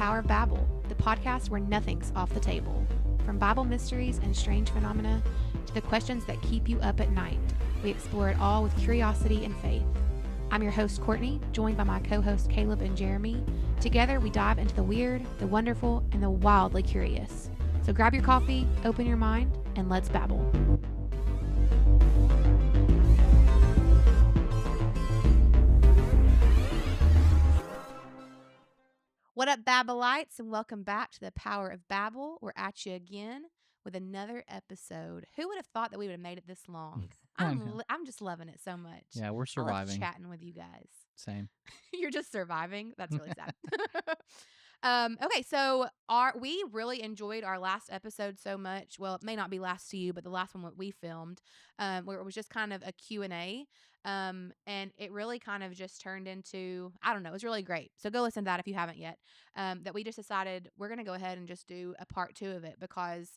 Power of Babble, the podcast where nothing's off the table. From Bible mysteries and strange phenomena to the questions that keep you up at night, we explore it all with curiosity and faith. I'm your host, Courtney, joined by my co-hosts Caleb and Jeremy. Together, we dive into the weird, the wonderful, and the wildly curious. So grab your coffee, open your mind, and let's babble. What up, Babbleites, and welcome back to the Power of Babble. We're at you again with another episode. Who would have thought that we would have made it this long? I'm just loving it so much. Yeah, we're I surviving. love chatting with you guys. Same. You're just surviving? That's really sad. Okay, so we really enjoyed our last episode so much. Well, it may not be last to you, but the last one we filmed, where it was just kind of a Q&A. And it really kind of just turned into, I don't know, it was really great. So go listen to that if you haven't yet. That we just decided we're going to go ahead and just do a part 2 of it because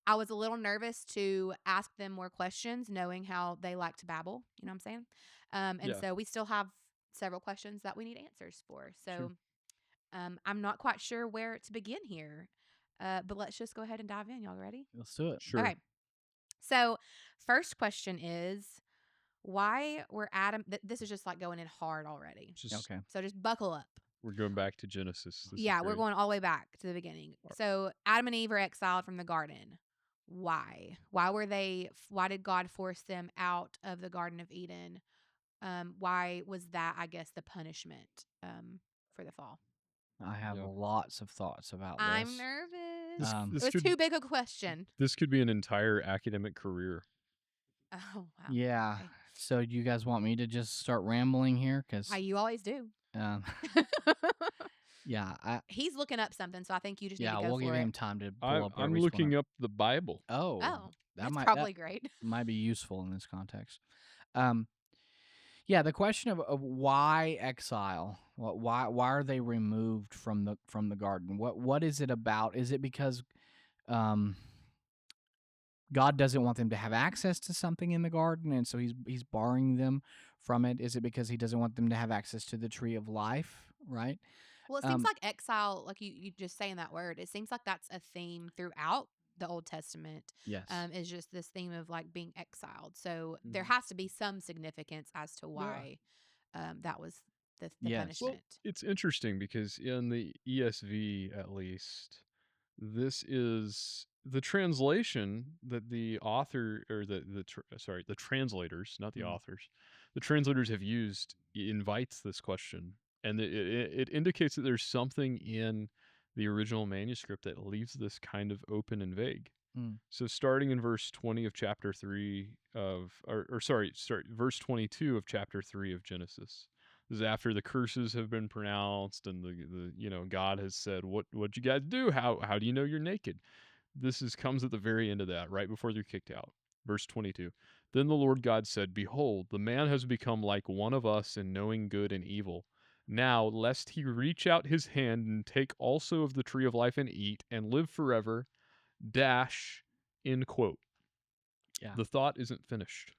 I was a little nervous to ask them more questions, knowing how they like to babble. You know what I'm saying? So we still have several questions that we need answers for. So Sure. I'm not quite sure where to begin here, but let's just go ahead and dive in. Y'all ready? Let's do it. Sure. Okay. So first question is, why were Adam... this is just like going in hard already. Okay. So just buckle up. We're going back to Genesis. This is We're great. going all the way back to the beginning. So Adam and Eve are exiled from the garden. Why? Why did God force them out of the Garden of Eden? Why was that, I guess, the punishment for the fall? I have Yeah. lots of thoughts about this. I'm nervous. This It was too big a question. This could be an entire academic career. Oh, wow. Yeah. Okay. So do you guys want me to just start rambling here? Because You always do. yeah, He's looking up something, so I think you just need to go we'll for give it. him time to pull up. I'm looking up the Bible. Oh, Oh, that's might, probably great. might be useful in this context. Yeah, the question of why exile? Why are they removed from the garden? What is it about? Is it because God doesn't want them to have access to something in the garden, and so he's barring them from it? Is it because he doesn't want them to have access to the tree of life, right? Well, it seems like exile, like you just saying that word, it seems like that's a theme throughout the Old Testament. Yes. Is just this theme of like being exiled. So there has to be some significance as to why that was the Yes. punishment. Well, it's interesting because in the ESV, at least, this is the translation that the author or the translators, not the authors, the translators have used invites this question, and it indicates that there's something in the original manuscript that leaves this kind of open and vague. So starting in verse 20 of chapter 3 of, verse 22 of chapter 3 of Genesis. This is after the curses have been pronounced and the God has said, what'd you guys do? How do you know you're naked? This comes at the very end of that, right before they're kicked out. Verse 22. Then the Lord God said, Behold, the man has become like one of us in knowing good and evil. Now, lest he reach out his hand and take also of the tree of life and eat and live forever, end quote. Yeah. The thought isn't finished.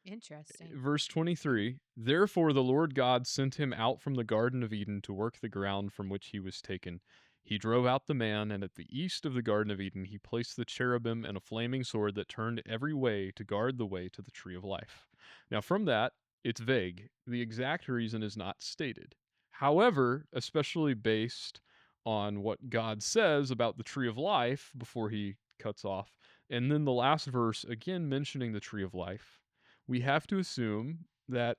Interesting. Verse 23, Therefore the Lord God sent him out from the Garden of Eden to work the ground from which he was taken. He drove out the man, and at the east of the Garden of Eden he placed the cherubim and a flaming sword that turned every way to guard the way to the tree of life. Now from that, it's vague. The exact reason is not stated. However, especially based on what God says about the tree of life before he cuts off, and then the last verse again mentioning the tree of life, we have to assume that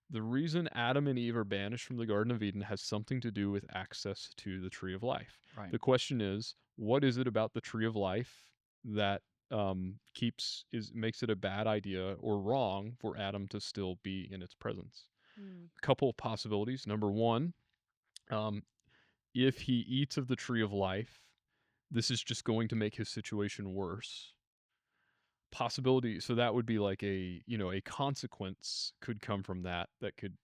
the reason Adam and Eve are banished from the Garden of Eden has something to do with access to the tree of life. Right. The question is, what is it about the tree of life that makes it a bad idea or wrong for Adam to still be in its presence? A couple of possibilities. Number one, if he eats of the tree of life, this is just going to make his situation worse. Possibility, so that would be like a consequence could come from that could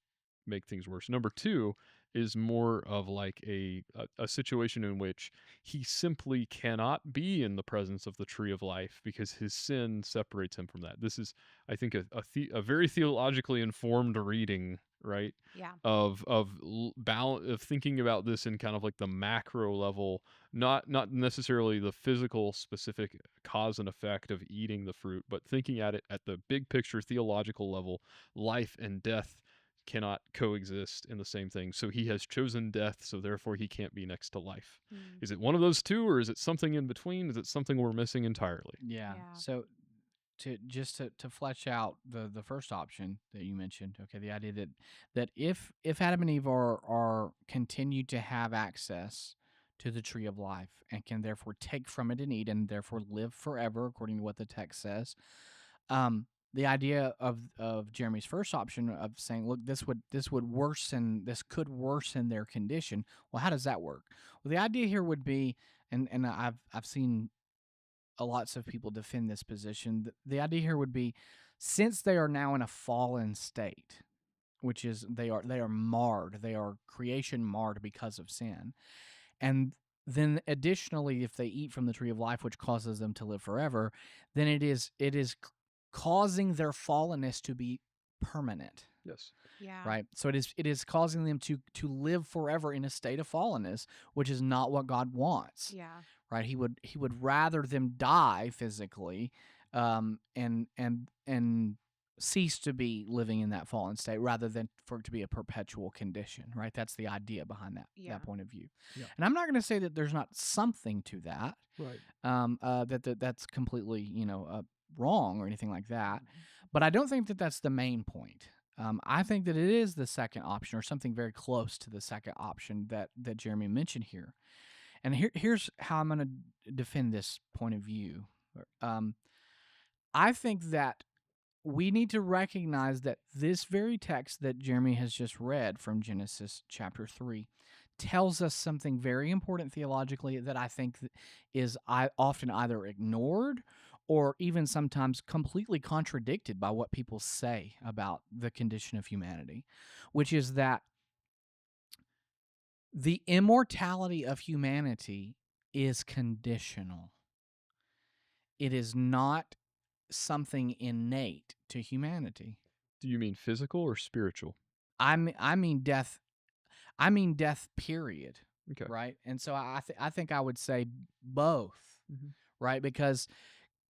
make things worse. Number two is more of like a situation in which he simply cannot be in the presence of the tree of life because his sin separates him from that. This is, I think, a very theologically informed reading right? Yeah. Of of thinking about this in kind of like the macro level, not necessarily the physical specific cause and effect of eating the fruit, but thinking at it at the big picture theological level. Life and death cannot coexist in the same thing. So he has chosen death, so therefore he can't be next to life. Mm. Is it one of those two, or is it something in between? Is it something we're missing entirely? Yeah. Yeah. So to flesh out the first option that you mentioned, okay, the idea that if Adam and Eve are continue to have access to the tree of life and can therefore take from it and eat and therefore live forever, according to what the text says, the idea of Jeremy's first option of saying, look, this could worsen their condition. Well, how does that work? Well, the idea here would be, and I've seen lots of people defend this position. The idea here would be, since they are now in a fallen state, which is they are marred, they are creation marred because of sin, and then additionally, if they eat from the tree of life, which causes them to live forever, then it is causing their fallenness to be permanent. Yes. Yeah. Right. So it is causing them to live forever in a state of fallenness, which is not what God wants. Yeah. Right. He would rather them die physically, and cease to be living in that fallen state rather than for it to be a perpetual condition. Right. That's the idea behind Yeah. that point of view. Yeah. And I'm not going to say that there's not something to that. Right. That's completely wrong or anything like that. But I don't think that that's the main point. I think that it is the second option, or something very close to the second option that Jeremy mentioned here. And here's how I'm going to defend this point of view. I think that we need to recognize that this very text that Jeremy has just read from Genesis chapter 3 tells us something very important theologically that I think is often either ignored or even sometimes completely contradicted by what people say about the condition of humanity, which is that the immortality of humanity is conditional. It is not something innate to humanity. Do you mean physical or spiritual? I mean death. I mean death. Period. Okay. Right. And so I think I would say both. Mm-hmm. Right, because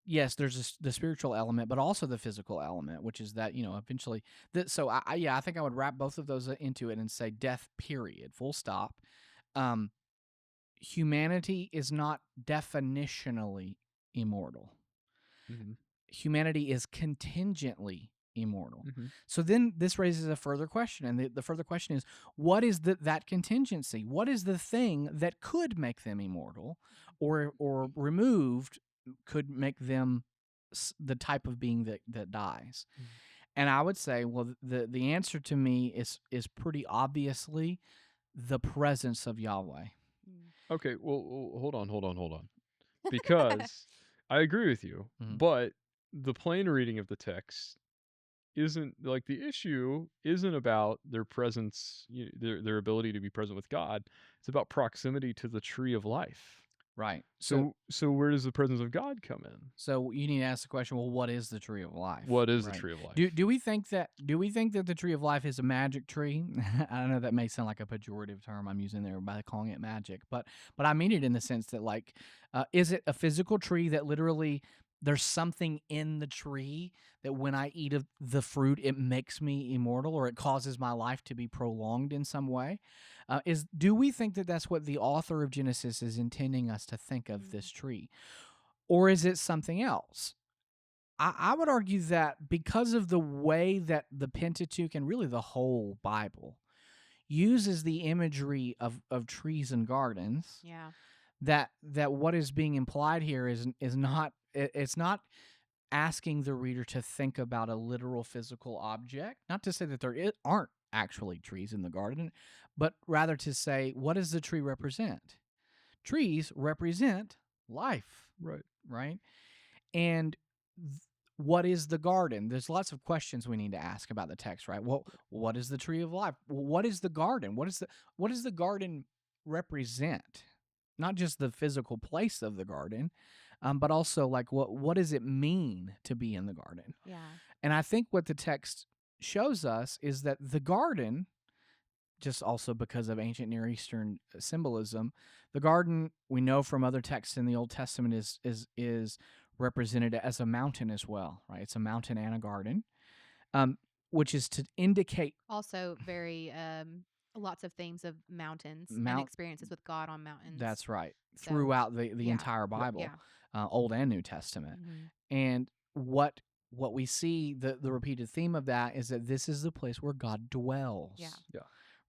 yes, there's the spiritual element, but also the physical element, which is that eventually. So I think I would wrap both of those into it and say death. Period. Full stop. Humanity is not definitionally immortal. Mm-hmm. Humanity is contingently immortal. Mm-hmm. So then this raises a further question, and the further question is, what is that contingency? What is the thing that could make them immortal, or removed could make them the type of being that dies? Mm-hmm. And I would say, well, the answer to me is pretty obviously the presence of Yahweh. Okay, well, hold on. Because I agree with you, but the plain reading of the text isn't like the issue isn't about their presence, their ability to be present with God. It's about proximity to the tree of life. Right. So where does the presence of God come in? So you need to ask the question, well, what is the tree of life? What is the tree of life? Do we think that the tree of life is a magic tree? I know that may sound like a pejorative term I'm using there by calling it magic, but I mean it in the sense that, like, is it a physical tree that literally there's something in the tree that when I eat of the fruit, it makes me immortal, or it causes my life to be prolonged in some way? Do we think that that's what the author of Genesis is intending us to think of this tree? Or is it something else? I would argue that because of the way that the Pentateuch and really the whole Bible uses the imagery of trees and gardens, that what is being implied here is not, it's not asking the reader to think about a literal physical object. Not to say that there aren't actually trees in the garden, but rather to say, what does the tree represent? Trees represent life. Right? And what is the garden? There's lots of questions we need to ask about the text, right? Well, what is the tree of life? What is the garden? What does the garden represent? Not just the physical place of the garden, but also, like, what does it mean to be in the garden? Yeah. And I think what the text shows us is that the garden, just also because of ancient Near Eastern symbolism, the garden we know from other texts in the Old Testament is represented as a mountain as well, right? It's a mountain and a garden, which is to indicate Also, very lots of themes of mountains and mount. experiences with God on mountains. That's right. So, Throughout the yeah. entire Bible, Yeah. Old and New Testament, Mhm. and what we see, the repeated theme of that is that this is the place where God dwells. Yeah.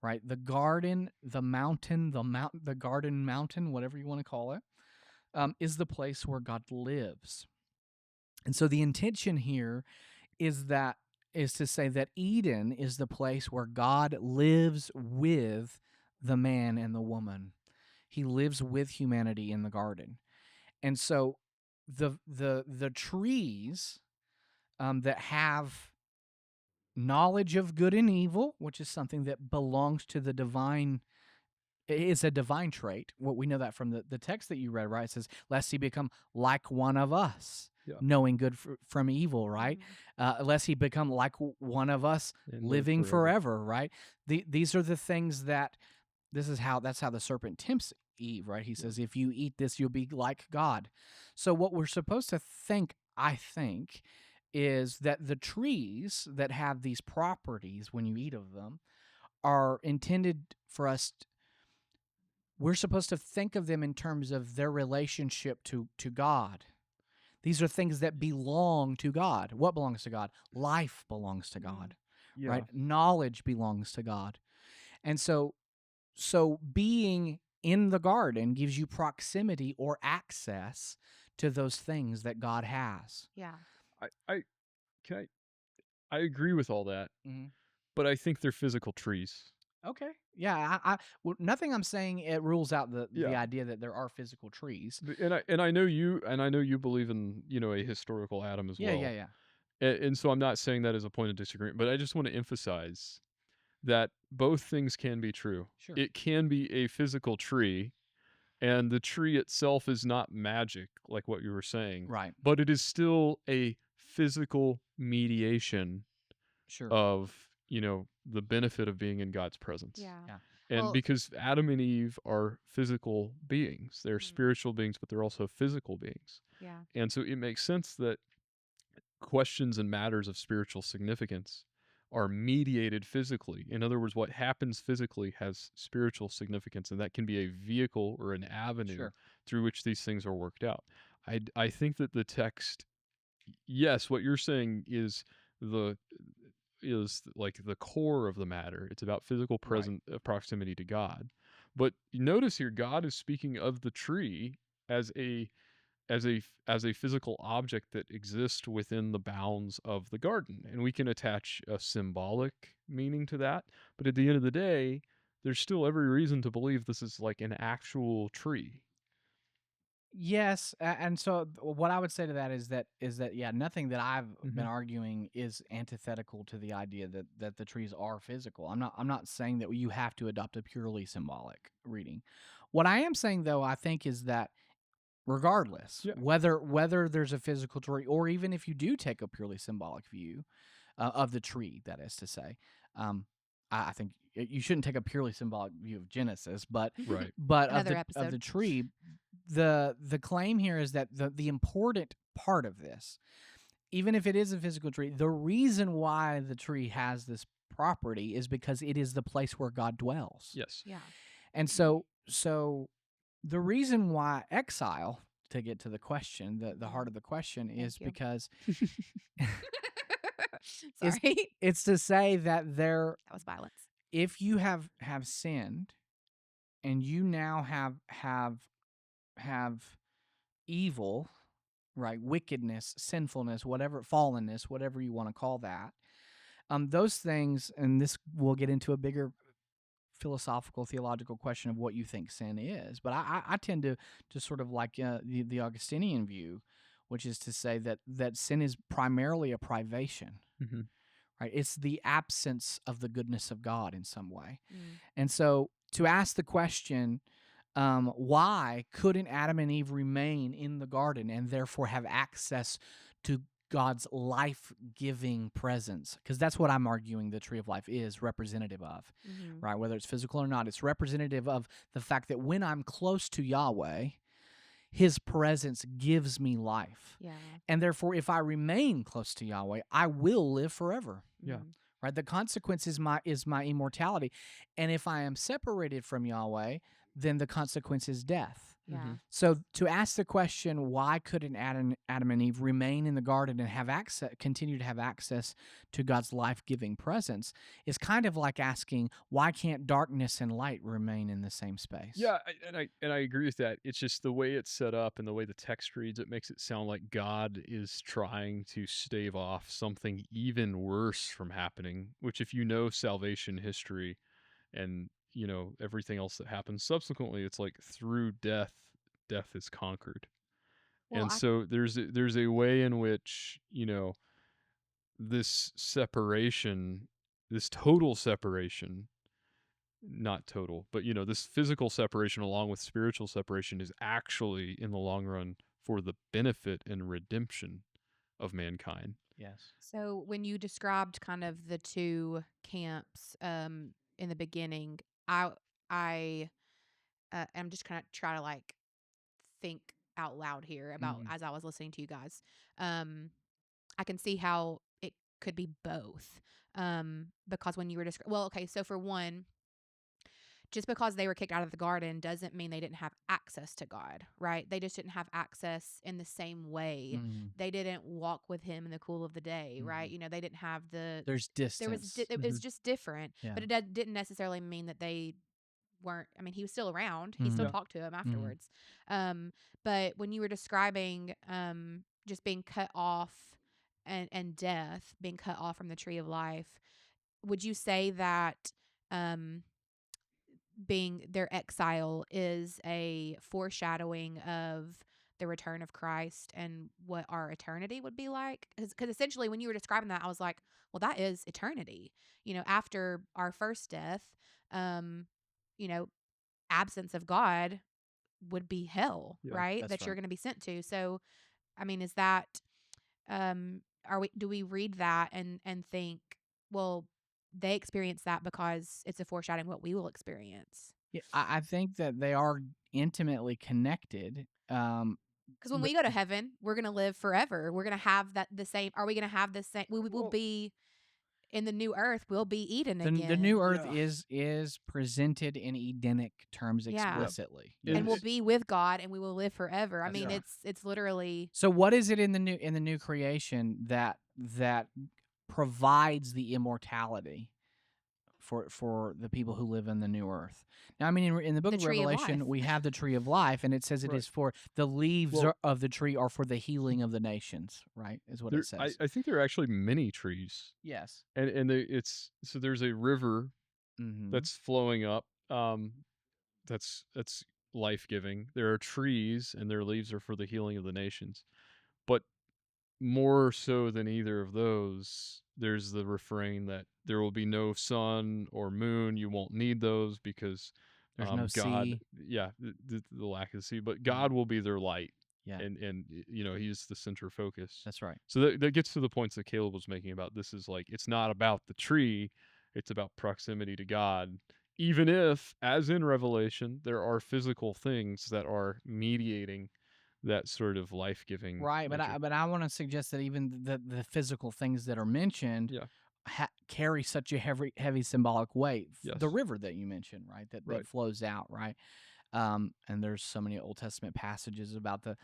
Right. The garden, the mountain, the garden mountain, whatever you want to call it, is the place where God lives. And so the intention here is to say that Eden is the place where God lives with the man and the woman. He lives with humanity in the garden. And so the trees that have knowledge of good and evil, which is something that belongs to the divine, is a divine trait. What we know that from the text that you read, right? It says, lest he become like one of us, Yeah. knowing good from evil, right? Mhm. Lest he become like one of us, And live living forever, right? These are the things that's how the serpent tempts Eve, right? He says, if you eat this, you'll be like God. So what we're supposed to think, I think, is that the trees that have these properties when you eat of them are intended for us. We're supposed to think of them in terms of their relationship to God. These are things that belong to God. What belongs to God? Life belongs to God, right? Knowledge belongs to God. And so being in the garden gives you proximity or access to those things that God has. Yeah. I agree with all that, Mhm. but I think they're physical trees. Okay. Yeah. Nothing I'm saying it rules out the Yeah. idea that there are physical trees. And I know you believe in a historical Adam as Yeah. well. Yeah. And so I'm not saying that as a point of disagreement, but I just want to emphasize that both things can be true. Sure. It can be a physical tree, and the tree itself is not magic, like what you were saying, Right. but it is still a physical mediation Sure. of the benefit of being in God's presence. Yeah. Yeah. And Well, because Adam and Eve are physical beings, they're Mhm. spiritual beings, but they're also physical beings. yeah. And so it makes sense that questions and matters of spiritual significance are mediated physically. In other words, what happens physically has spiritual significance, and that can be a vehicle or an avenue Sure. through which these things are worked out. I think that the text, yes, what you're saying is like the core of the matter. It's about physical proximity to God. But notice here, God is speaking of the tree as a physical object that exists within the bounds of the garden, and we can attach a symbolic meaning to that. But at the end of the day, there's still every reason to believe this is like an actual tree. Yes, and so what I would say to that is that yeah, nothing that I've been Mhm. arguing is antithetical to the idea that the trees are physical. I'm not saying that you have to adopt a purely symbolic reading. What I am saying though, I think, is that regardless Yeah. whether there's a physical tree, or even if you do take a purely symbolic view of the tree, that is to say, I think you shouldn't take a purely symbolic view of Genesis, but Right. but Another of episode. the tree. The claim here is that the important part of this, even if it is a physical tree, the reason why the tree has this property is because it is the place where God dwells. Yes. Yeah. And so the reason why exile, to get to the question, the heart of the question, is you. because Sorry. it's to say that That was violence. if you have sinned and you now have evil, right, wickedness, sinfulness, whatever, fallenness, whatever you want to call that, those things, and this will get into a bigger philosophical, theological question of what you think sin is, but I tend to sort of like the Augustinian view, which is to say that sin is primarily a privation. Mhm. Right? It's the absence of the goodness of God in some way. Mm. And so to ask the question, why couldn't Adam and Eve remain in the garden and therefore have access to God's life-giving presence, because that's what I'm arguing the tree of life is representative of, Mm-hmm. right? Whether it's physical or not, it's representative of the fact that when I'm close to Yahweh, his presence gives me life. Yeah. And therefore, if I remain close to Yahweh, I will live forever. Yeah. Mm-hmm. Right? The consequence is my immortality. And if I am separated from Yahweh, then the consequence is death. Yeah. Mhm. So to ask the question, why couldn't Adam and Eve remain in the garden and continue to have access to God's life-giving presence, is kind of like asking, why can't darkness and light remain in the same space? Yeah, I agree with that. It's just the way it's set up and the way the text reads, it makes it sound like God is trying to stave off something even worse from happening, which if you know salvation history and everything else that happens subsequently, it's like through death is conquered. Well, And so there's a way in which this separation, this total separation, not total, but this physical separation along with spiritual separation is actually in the long run for the benefit and redemption of mankind. Yes. So when you described kind of the two camps in the beginning, I am just kind of try to like think out loud here about Mhm. as I was listening to you guys. I can see how it could be both. Because when you were okay, so for one, just because they were kicked out of the garden doesn't mean they didn't have access to God, right? They just didn't have access in the same way. Mhm. They didn't walk with him in the cool of the day, right? Mhm. You know, they didn't have the There's distance. it was just different, Yeah. but it didn't necessarily mean that they weren't. I mean, he was still around. He Mhm. still Yeah. talked to him afterwards. But when you were describing just being cut off and death, being cut off from the tree of life, would you say that being their exile is a foreshadowing of the return of Christ and what our eternity would be like? Because essentially, when you were describing that, I was like, well, that is eternity. You know, after our first death, um, you know, absence of God would be hell, Yeah, right? that's That you're right. going to be sent to. So, I mean, is that do we read that and think, well, they experience that because it's a foreshadowing what we will experience? Yeah, I think that they are intimately connected. Because when But we go to heaven, we're going to live forever. We're going to have that the same. Are we going to have the same? We will Well- be in the new earth. We'll be Eden the again. new earth Yeah. is presented in Edenic terms Yeah. explicitly. And we'll Yes. be with God, and we will live forever. I That's mean, right. it's literally So what is it in the new creation that provides the immortality for the people who live in the new earth? Now, I mean, in the book The of tree of Revelation, life. we have the tree of life, and it says it Right. is for the leaves Well- of the tree are for the healing of the nations. Right, is what it says. I think there are actually many trees, Yes. and there's a river Mm-hmm. that's flowing up. That's life giving. There are trees, and their leaves are for the healing of the nations. But more so than either of those, there's the refrain that there will be no sun or moon. You won't need those because There's no God, sea. yeah, the lack of sea, but God will be their light. Yeah. And he's the center focus. That's right. So that gets to the points that Caleb was making about this is like it's not about the tree, it's about proximity to God. Even if, as in Revelation, there are physical things that are mediating that sort of life-giving Right, nature. but I want to suggest that even the physical things that are mentioned Yeah. carry such a heavy symbolic weight. The Yes. river that you mentioned, right, that Right. flows out, right, and there's so many Old Testament passages about the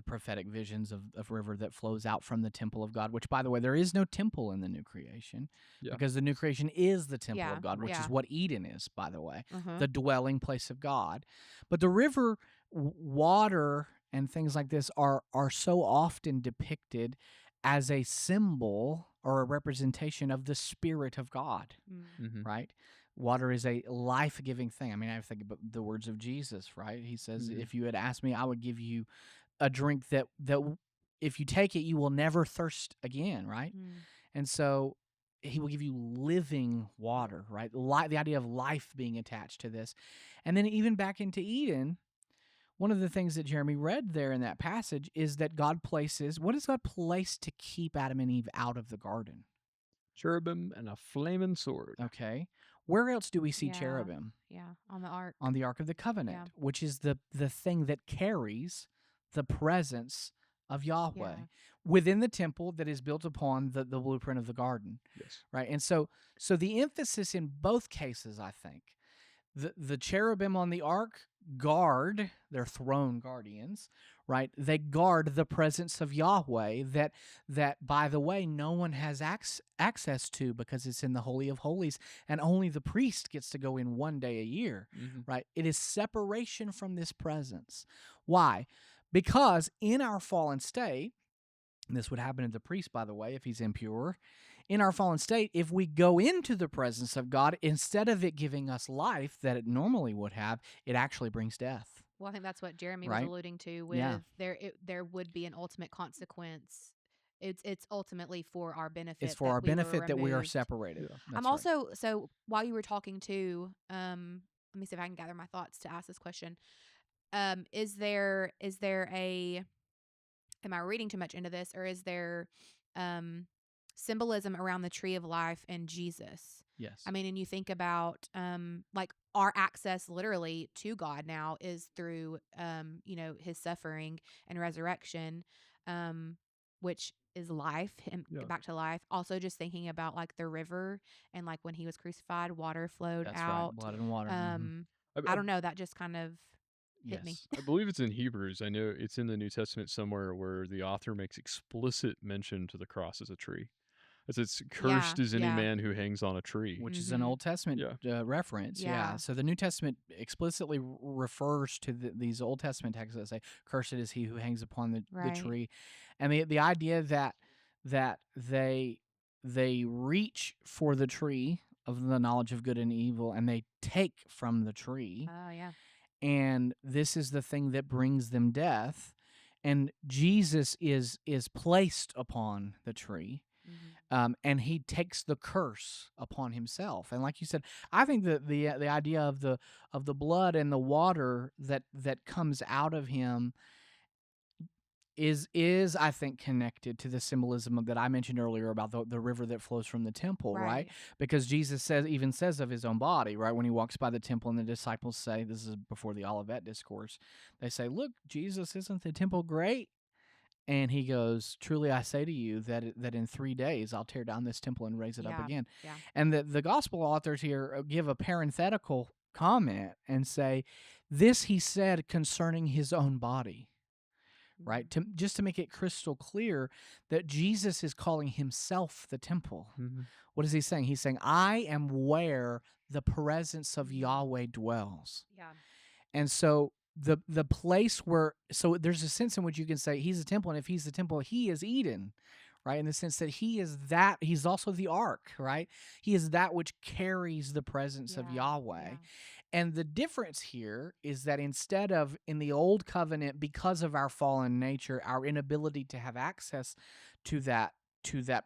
prophetic visions of river that flows out from the temple of God. Which, by the way, there is no temple in the new creation Yeah. because the new creation is the temple Yeah, of God, which yeah. is what Eden is, by the way, Uh-huh. the dwelling place of God. But the river, water, and things like this are so often depicted as a symbol or a representation of the Spirit of God, Mm-hmm. right? Water is a life-giving thing. I mean, I think about the words of Jesus, right? He says, Mhm. if you had asked me, I would give you a drink that if you take it, you will never thirst again, right? Mm. And so he will give you living water, right? The idea of life being attached to this. And then even back into Eden, one of the things that Jeremy read there in that passage is that God places, what does God place to keep Adam and Eve out of the garden? Cherubim and a flaming sword. Okay. Where else do we see Yeah. cherubim? Yeah, on the ark. On the Ark of the Covenant, which is the thing that carries the presence of Yahweh within the temple that is built upon the blueprint of the garden. Yes. Right. And so the emphasis in both cases, I think, the cherubim on the ark guard, their throne guardians, right? They guard the presence of Yahweh that by the way, no one has access to because it's in the Holy of Holies, and only the priest gets to go in one day a year, right? It is separation from this presence. Why? Because in our fallen state, and this would happen to the priest, by the way, if he's impure. In our fallen state, if we go into the presence of God, instead of it giving us life that it normally would have, it actually brings death. Well, I think that's what Jeremy was alluding to with there would be an ultimate consequence. It's ultimately for our benefit. It's for our benefit that we are separated. I'm also, so while you were talking too, let me see if I can gather my thoughts to ask this question. Is there a, am I reading too much into this, or is there symbolism around the tree of life and Jesus? Yes. I mean, and you think about like our access literally to God now is through his suffering and resurrection, which is life, back to life. Also just thinking about like the river and like when he was crucified, water flowed out. Right. Blood and water. I don't know, that just kind of hit me. I believe it's in Hebrews. I know it's in the New Testament somewhere where the author makes explicit mention to the cross as a tree. It's cursed is any man who hangs on a tree. Which is an Old Testament reference. Yeah. So the New Testament explicitly refers to these Old Testament texts that say, cursed is he who hangs upon the tree. And the idea that they reach for the tree of the knowledge of good and evil, and they take from the tree. Oh, yeah. And this is the thing that brings them death. And Jesus is placed upon the tree. And he takes the curse upon himself. And like you said, I think that the idea of the blood and the water that comes out of him is I think connected to the symbolism that I mentioned earlier about the river that flows from the temple, right? Because Jesus says of his own body, right? When he walks by the temple and the disciples say, this is before the Olivet Discourse, they say, look, Jesus, isn't the temple great? And he goes, truly I say to you that in 3 days I'll tear down this temple and raise it up again. Yeah. And the gospel authors here give a parenthetical comment and say, this he said concerning his own body, right? Just to make it crystal clear that Jesus is calling himself the temple. What is he saying? He's saying, I am where the presence of Yahweh dwells. Yeah. And so the place where, so there's a sense in which you can say he's the temple, and if he's the temple, he is Eden, right? In the sense that he is that, he's also the ark, right? He is that which carries the presence of Yahweh. Yeah. And the difference here is that instead of in the old covenant, because of our fallen nature, our inability to have access to that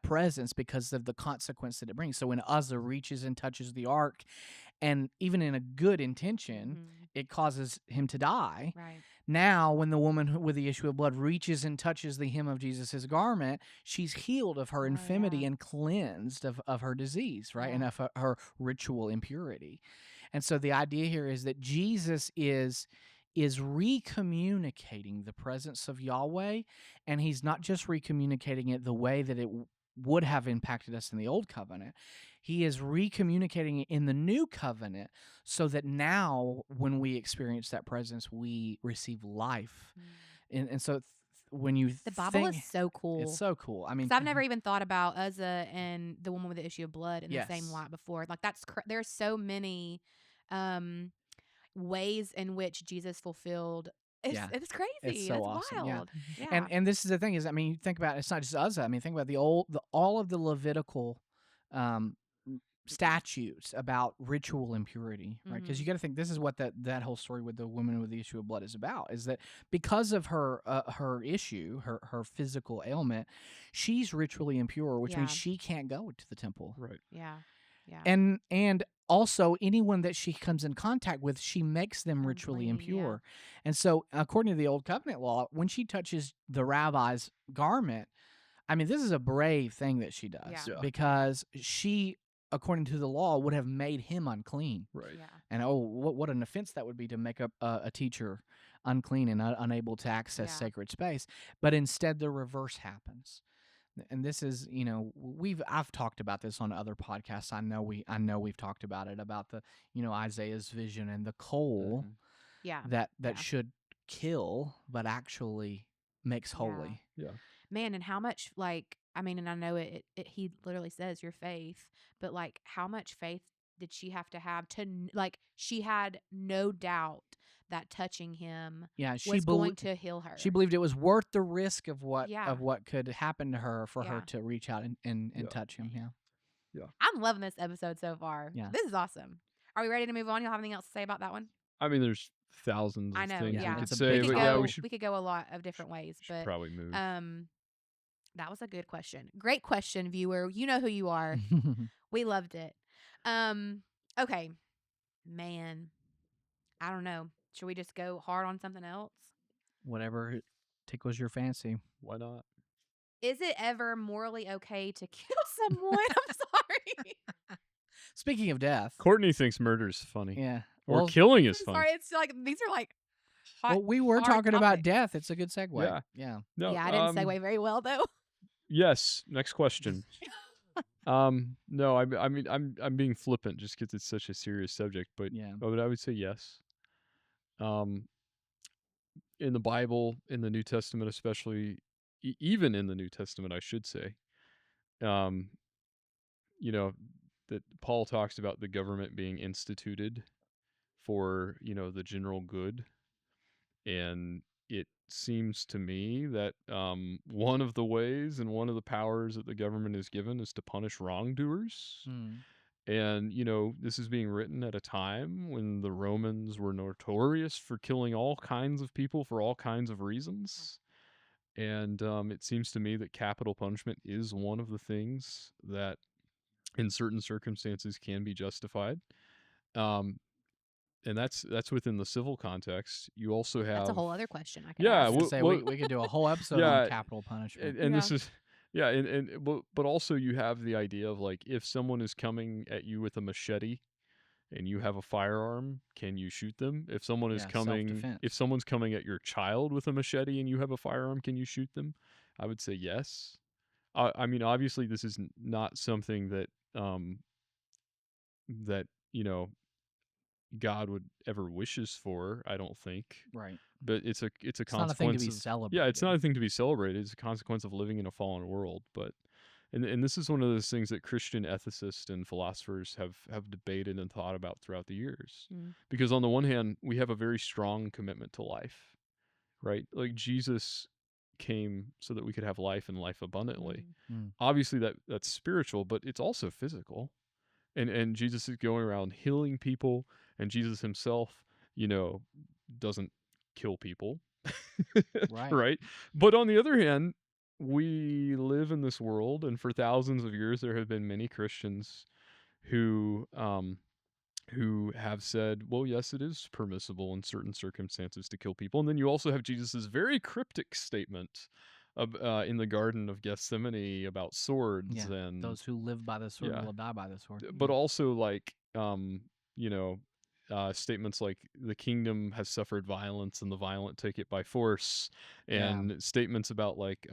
presence because of the consequence that it brings. So when Uzzah reaches and touches the ark, and even in a good intention, it causes him to die. Right. Now, when the woman with the issue of blood reaches and touches the hem of Jesus' garment, she's healed of her infirmity and cleansed of her disease, right? And of her ritual impurity. And so the idea here is that Jesus is recommunicating the presence of Yahweh, and he's not just recommunicating it the way that it would have impacted us in the old covenant. He is recommunicating it in the new covenant so that now when we experience that presence, we receive life. And so when you the Bible is so cool. It's so cool. I mean, I've never even thought about Uzzah and the woman with the issue of blood in the same light before. Like there's so many ways in which Jesus fulfilled. It's crazy. It's so awesome. Wild. Yeah. And this is the thing is, I mean, you think about it, it's not just Uzzah. I mean, think about all of the Levitical statutes about ritual impurity, right? Because you got to think this is what that whole story with the woman with the issue of blood is about. Is that because of her issue, her physical ailment, she's ritually impure, which means she can't go to the temple. Right. Yeah. And also anyone that she comes in contact with, she makes them ritually Unclean, yeah. impure. And so, according to the Old Covenant law, when she touches the rabbi's garment, I mean, this is a brave thing that she does Yeah. Yeah. because she, according to the law, would have made him unclean. Right. Yeah. And what an offense that would be to make a teacher unclean and unable to access Yeah. sacred space. But instead, the reverse happens. And this is, I've talked about this on other podcasts. I know we've talked about it, about the, Isaiah's vision and the coal Mhm. Yeah. that Yeah. should kill, but actually makes Yeah. holy. Yeah. Man, and how much, like, I mean, and I know he literally says your faith, but like, how much faith did she have to like, she had no doubt that touching him Yeah, was going to heal her. she believed it was worth the risk of what Yeah. could happen to her for her Yeah. to reach out and Yeah. touch him. Yeah. I'm loving this episode so far. Yeah. This is awesome. Are we ready to move on? Y'all have anything else to say about that one? I mean, there's thousands I of know, things yeah. we could It's a say, big but topic. yeah, we should we could go a lot of different ways, but probably move. that was a good question. Great question, viewer. You know who you are. We loved it. Okay. Man, I don't know. Should we just go hard on something else? Whatever tickles your fancy. Why not? Is it ever morally okay to kill someone? I'm sorry. Speaking of death, Courtney thinks murder is funny, yeah. or Well, killing is I'm funny. sorry. It's like these are like hot. well, we were hard talking about topics. death. It's a good segue. Yeah. Yeah. No, Yeah, I didn't segue very well though. Yes. Next question. No, I mean, I'm being flippant just because it's such a serious subject, but Yeah. I would say yes. In the Bible, in the New Testament, especially, even in the New Testament, I should say, um, that Paul talks about the government being instituted for, the general good. And it seems to me that one of the ways and one of the powers that the government is given is to punish wrongdoers. And, this is being written at a time when the Romans were notorious for killing all kinds of people for all kinds of reasons. And it seems to me that capital punishment is one of the things that, in certain circumstances, can be justified. And that's within the civil context. You also have That's a whole other question. I could Yeah, I ask. was gonna say we could do a whole episode Yeah, on capital punishment. and Yeah. this is but also you have the idea of, like, if someone is coming at you with a machete and you have a firearm, can you shoot them? If someone is Yeah, coming self-defense. if someone's coming at your child with a machete and you have a firearm, can you shoot them? I would say yes. I mean, obviously this is not something that that God would ever wishes for, I don't think. Right. But it's a It's not a consequence thing to be of, celebrated. yeah, it's not a thing to be celebrated. It's a consequence of living in a fallen world. But and this is one of those things that Christian ethicists and philosophers have debated and thought about throughout the years. Mm. Because on the one hand, we have a very strong commitment to life, right? Like, Jesus came so that we could have life and life abundantly. Obviously that's spiritual, but it's also physical. And Jesus is going around healing people, and Jesus himself, doesn't kill people. Right. Right? But on the other hand, we live in this world, and for thousands of years there have been many Christians who have said, well, yes, it is permissible in certain circumstances to kill people. And then you also have Jesus's very cryptic statement in the Garden of Gethsemane about swords, Yeah. and Those who live by the sword Yeah. will die by the sword. but also, like, statements like the kingdom has suffered violence and the violent take it by force, and statements about, like,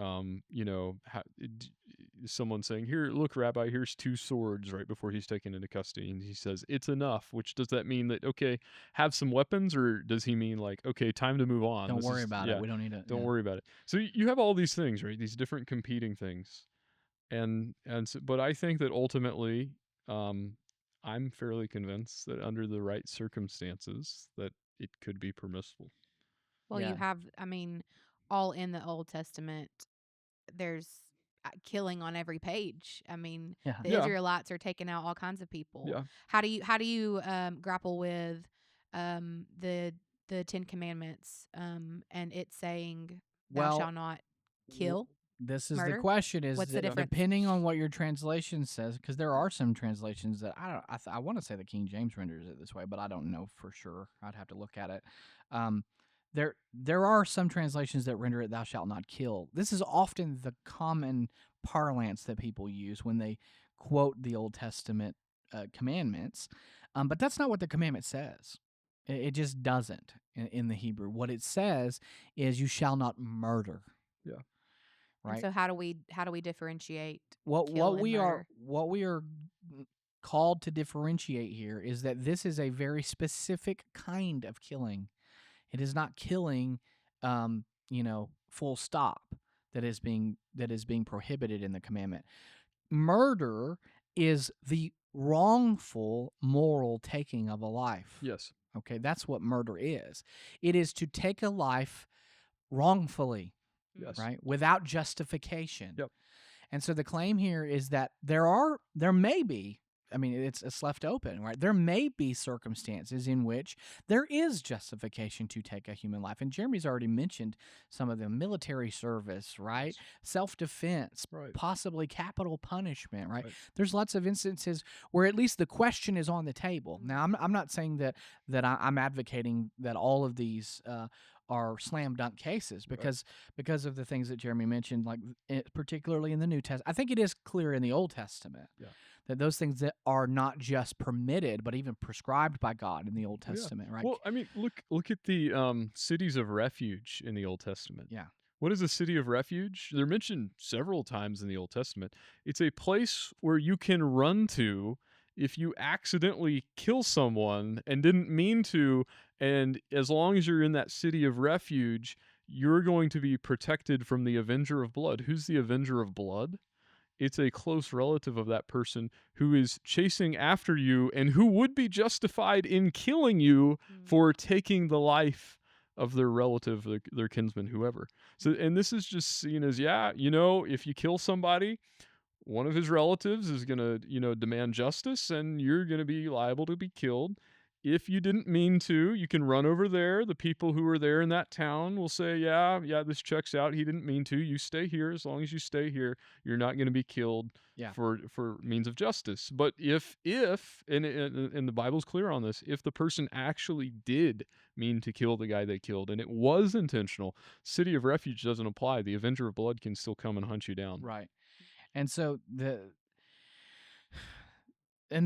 someone saying, here, look, Rabbi, here's 2 swords, right before he's taken into custody, and he says it's enough. Which, does that mean that, okay, have some weapons, or does he mean, like, okay, time to move on? Don't worry about it. We don't need it. Don't worry about it. So you have all these things, right? These different competing things. But I think that ultimately, I'm fairly convinced that under the right circumstances, that it could be permissible. Well, Yeah. you have, I mean, all in the Old Testament, there's killing on every page. I mean, Yeah. the Yeah. Israelites are taking out all kinds of people. Yeah. How do you grapple with the 10 Commandments and it saying thou Well, shalt not kill? this is the Murder? question: is What's the that difference? depending on what your translation says, because there are some translations that I want to say the King James renders it this way, but I don't know for sure. I'd have to look at it. Um, there are some translations that render it "Thou shalt not kill." This is often the common parlance that people use when they quote the Old Testament commandments, but that's not what the commandment says. It just doesn't in the Hebrew. What it says is, "You shall not murder." Yeah. And Right. so how do we differentiate What kill and murder? what we are called to differentiate here is that this is a very specific kind of killing. It is not killing, full stop, that is being prohibited in the commandment. Murder is the wrongful moral taking of a life. Yes. Okay, that's what murder is. It is to take a life wrongfully, Yes. right, without justification. Yep. And so the claim here is that there may be, I mean, it's left open, right? There may be circumstances in which there is justification to take a human life. And Jeremy's already mentioned some of them: military service, right? Self-defense, Right. possibly capital punishment, right? Right. There's lots of instances where at least the question is on the table. Now, I'm not saying that I'm advocating that all of these are slam dunk cases, because of the things that Jeremy mentioned, like particularly in the New Testament. I think it is clear in the Old Testament that those things that are not just permitted but even prescribed by God in the Old Testament, right? Well, I mean, look at the cities of refuge in the Old Testament. Yeah. What is a city of refuge? They're mentioned several times in the Old Testament. It's a place where you can run to if you accidentally kill someone and didn't mean to, and as long as you're in that city of refuge, you're going to be protected from the avenger of blood. Who's the avenger of blood? It's a close relative of that person who is chasing after you and who would be justified in killing you for taking the life of their relative, their kinsman, whoever. So, and this is just seen as, if you kill somebody, one of his relatives is going to, demand justice, and you're going to be liable to be killed. If you didn't mean to, you can run over there. The people who are there in that town will say, yeah, this checks out. He didn't mean to. You stay here. As long as you stay here, you're not going to be killed for means of justice. But if and the Bible's clear on this, if the person actually did mean to kill the guy they killed, and it was intentional, city of refuge doesn't apply. The avenger of blood can still come and hunt you down. Right. And so the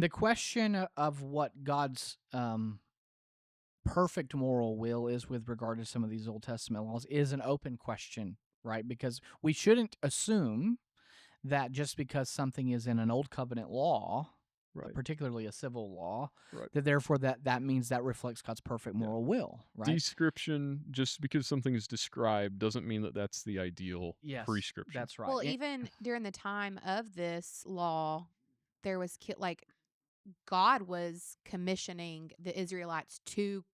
question of what God's perfect moral will is with regard to some of these Old Testament laws is an open question, right? Because we shouldn't assume that just because something is in an Old Covenant law, particularly a civil law, that therefore that means that reflects God's perfect moral will, right? Description, just because something is described doesn't mean that that's the ideal prescription. That's right. Well, even during the time of this law, there was God was commissioning the Israelites to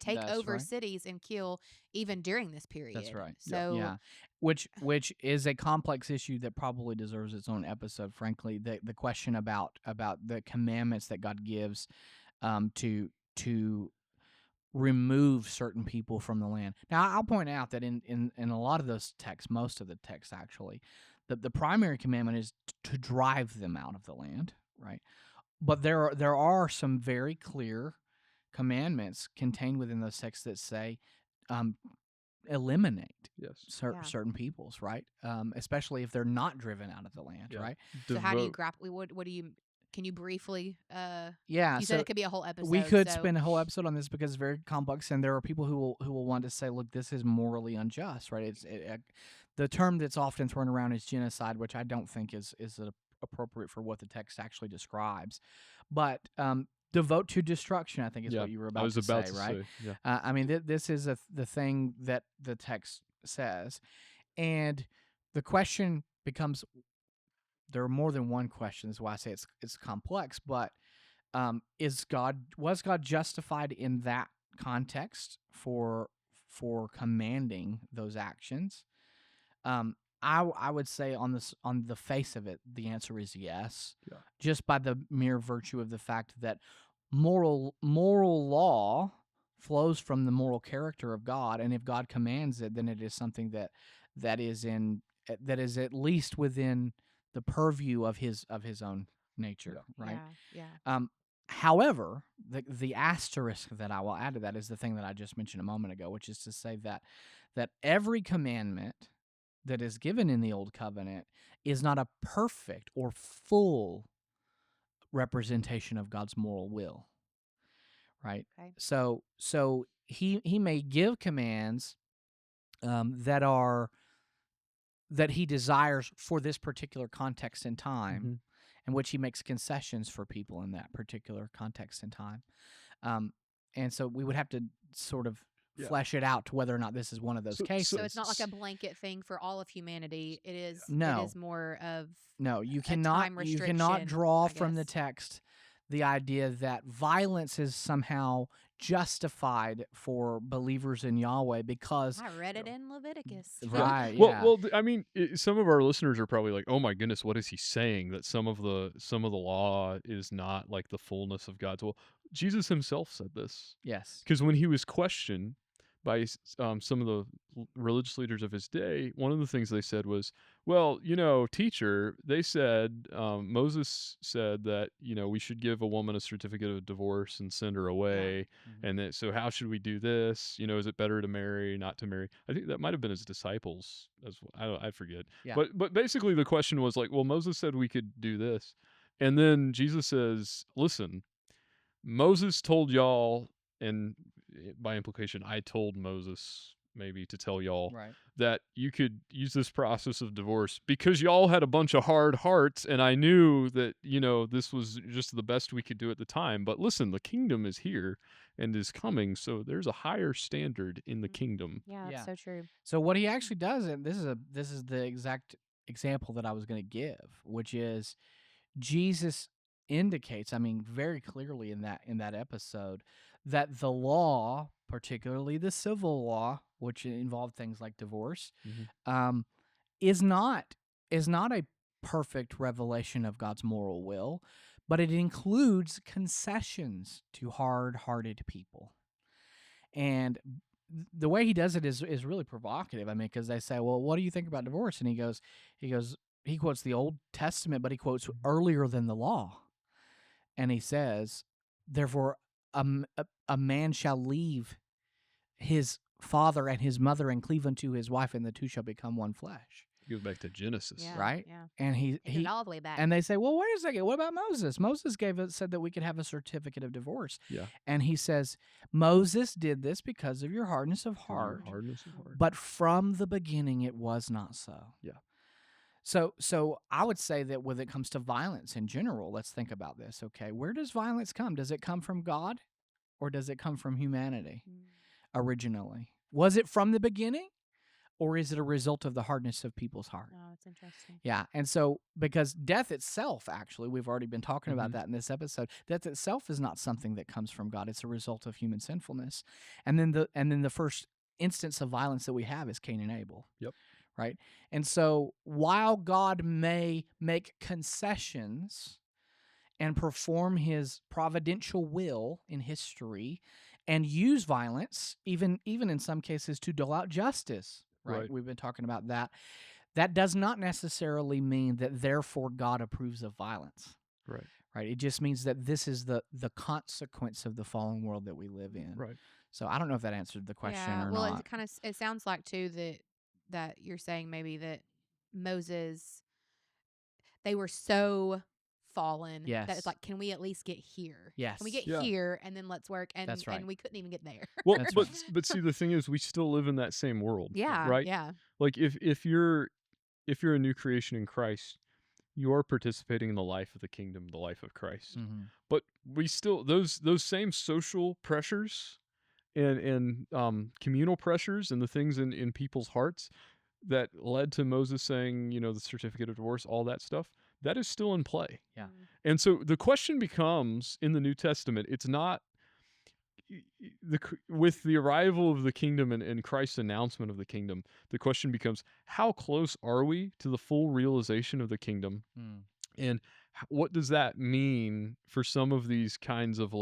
take over cities and kill even during this period. That's right. So which is a complex issue that probably deserves its own episode. Frankly, the question about the commandments that God gives to remove certain people from the land. Now, I'll point out that in a lot of those texts, most of the texts actually, the primary commandment is to drive them out of the land, right? But there are some very clear commandments contained within those texts that say eliminate certain peoples, right? Especially if they're not driven out of the land, right? So how do you grapple? What do you? Can you briefly? You so said it could be a whole episode. We could spend a whole episode on this because it's very complex, and there are people who will want to say, "Look, this is morally unjust," right? The term that's often thrown around is genocide, which I don't think is appropriate for what the text actually describes, but devote to destruction, I think is what you were about to say, right? Yeah. I mean, this is the thing that the text says, and the question becomes, there are more than one question. That's why I say it's complex, but was God justified in that context for commanding those actions? I would say on the face of it, the answer is yes. Yeah. Just by the mere virtue of the fact that moral law flows from the moral character of God, and if God commands it, then it is something that is in that is at least within the purview of his own nature, right? Yeah. However, the asterisk that I will add to that is the thing that I just mentioned a moment ago, which is to say that every commandment that is given in the Old Covenant is not a perfect or full representation of God's moral will, right? Okay. So he may give commands that he desires for this particular context and time, in which he makes concessions for people in that particular context and time. And so we would have to sort of flesh it out to whether or not this is one of those cases. So it's not like a blanket thing for all of humanity. It is more of you a cannot time restriction, draw I from the guess. text the idea that violence is somehow justified for believers in Yahweh because I read it in Leviticus. right, Well, I mean, some of our listeners are probably like, "Oh my goodness, what is he saying? That some of the law is not like the fullness of God's will." Jesus himself said this. Yes. Because when he was questioned by some of the religious leaders of his day, one of the things they said was, "Well, teacher, they said Moses said that we should give a woman a certificate of divorce and send her away, and that so how should we do this? Is it better to marry, not to marry?" I think that might have been his disciples as well. I forget. Yeah. But basically the question was like, well, Moses said we could do this, and then Jesus says, "Listen, Moses told y'all, and by implication, I told Moses maybe to tell y'all that you could use this process of divorce because y'all had a bunch of hard hearts, and I knew that, this was just the best we could do at the time. But listen, the kingdom is here and is coming, so there's a higher standard in the kingdom." Yeah, that's so true. So what he actually does, and this is the exact example that I was going to give, which is Jesus indicates, I mean, very clearly in that episode, that the law, particularly the civil law, which involved things like divorce, is not a perfect revelation of God's moral will, but it includes concessions to hard-hearted people. And the way he does it is really provocative. I mean, because they say, "Well, what do you think about divorce?" And he quotes the Old Testament, but he quotes earlier than the law. And he says, "Therefore, a man shall leave his father and his mother and cleave unto his wife, and the two shall become one flesh." It goes back to Genesis. Right? Yeah. And he all the way back. And they say, "Well, wait a second. What about Moses? Moses said that we could have a certificate of divorce." Yeah. And he says, "Moses did this because of your hardness of heart. But from the beginning, it was not so." Yeah. So I would say that when it comes to violence in general, let's think about this. Okay, where does violence come? Does it come from God, or does it come from humanity originally? Was it from the beginning? Or is it a result of the hardness of people's heart? Oh, that's interesting. Yeah, and so because death itself, actually, we've already been talking about that in this episode. Death itself is not something that comes from God; it's a result of human sinfulness. And then the first instance of violence that we have is Cain and Abel. Yep. Right, and so while God may make concessions and perform His providential will in history, and use violence, even in some cases, to dole out justice. Right. We've been talking about that. That does not necessarily mean that therefore God approves of violence. Right. It just means that this is the consequence of the fallen world that we live in. Right. So I don't know if that answered the question or well, not. it sounds like too that you're saying maybe that Moses, they were so fallen that it's like, can we at least get here? Yes. Can we get here and then let's work? And That's right. And we couldn't even get there. Well, but see, the thing is, we still live in that same world. Yeah. Right. Yeah. Like if you're a new creation in Christ, you are participating in the life of the kingdom, the life of Christ. But we still those same social pressures and communal pressures and the things in people's hearts that led to Moses saying, the certificate of divorce, all that stuff, that is still in play. Yeah. And so the question becomes, in the New Testament, it's not with the arrival of the kingdom and Christ's announcement of the kingdom, the question becomes, how close are we to the full realization of the kingdom? And what does that mean for some of these kinds of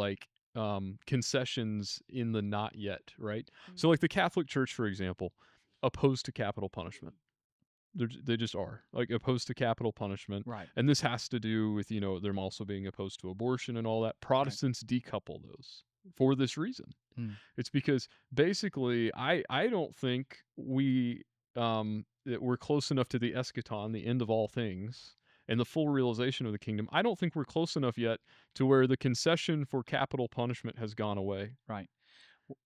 concessions in the not yet, right? So like the Catholic Church, for example, opposed to capital punishment. They just are, like, opposed to capital punishment. Right. And this has to do with, them also being opposed to abortion and all that. Protestants decouple those for this reason. Mm. It's because basically I don't think that we're close enough to the eschaton, the end of all things, and the full realization of the kingdom. I don't think we're close enough yet to where the concession for capital punishment has gone away. Right.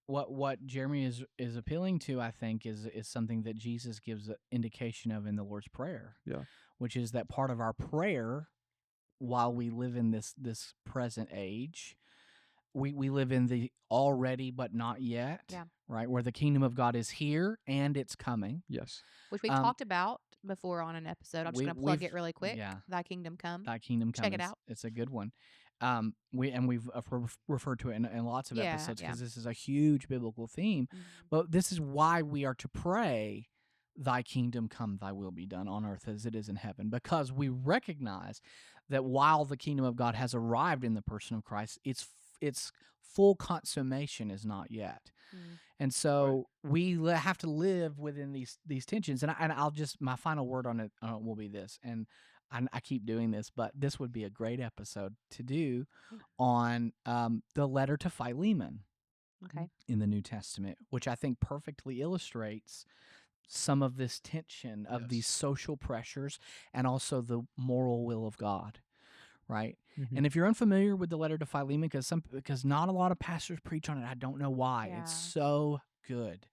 What Jeremy is appealing to, I think, is something that Jesus gives an indication of in the Lord's Prayer. Yeah. Which is that part of our prayer, while we live in this present age, we live in the already but not yet. Yeah. Right, where the kingdom of God is here and it's coming. Yes. Which we talked about before on an episode. I'm just going to plug it really quick. Yeah. Thy kingdom come. Thy kingdom come. Check it out. It's a good one. We've referred to it in lots of episodes because this is a huge biblical theme. Mm-hmm. But this is why we are to pray, "Thy kingdom come, Thy will be done on earth as it is in heaven," because we recognize that while the kingdom of God has arrived in the person of Christ, its full consummation is not yet. Mm. And so we have to live within these tensions. And I'll just, my final word on it will be this. And I keep doing this, but this would be a great episode to do on the letter to Philemon in the New Testament, which I think perfectly illustrates some of this tension of these social pressures and also the moral will of God. Right. Mm-hmm. And if you're unfamiliar with the letter to Philemon, because not a lot of pastors preach on it, I don't know why. Yeah. It's so good.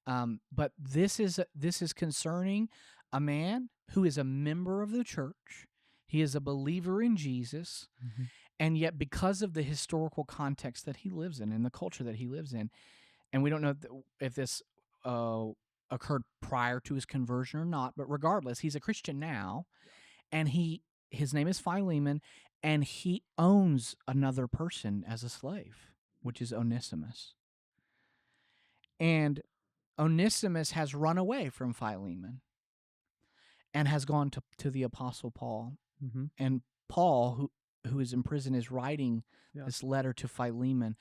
But this is concerning a man who is a member of the church. He is a believer in Jesus. Mm-hmm. And yet, because of the historical context that he lives in and the culture that he lives in, and we don't know if this occurred prior to his conversion or not, but regardless, he's a Christian now, and his name is Philemon, and he owns another person as a slave, which is Onesimus. And Onesimus has run away from Philemon and has gone to the Apostle Paul. Mm-hmm. And Paul, who is in prison, is writing this letter to Philemon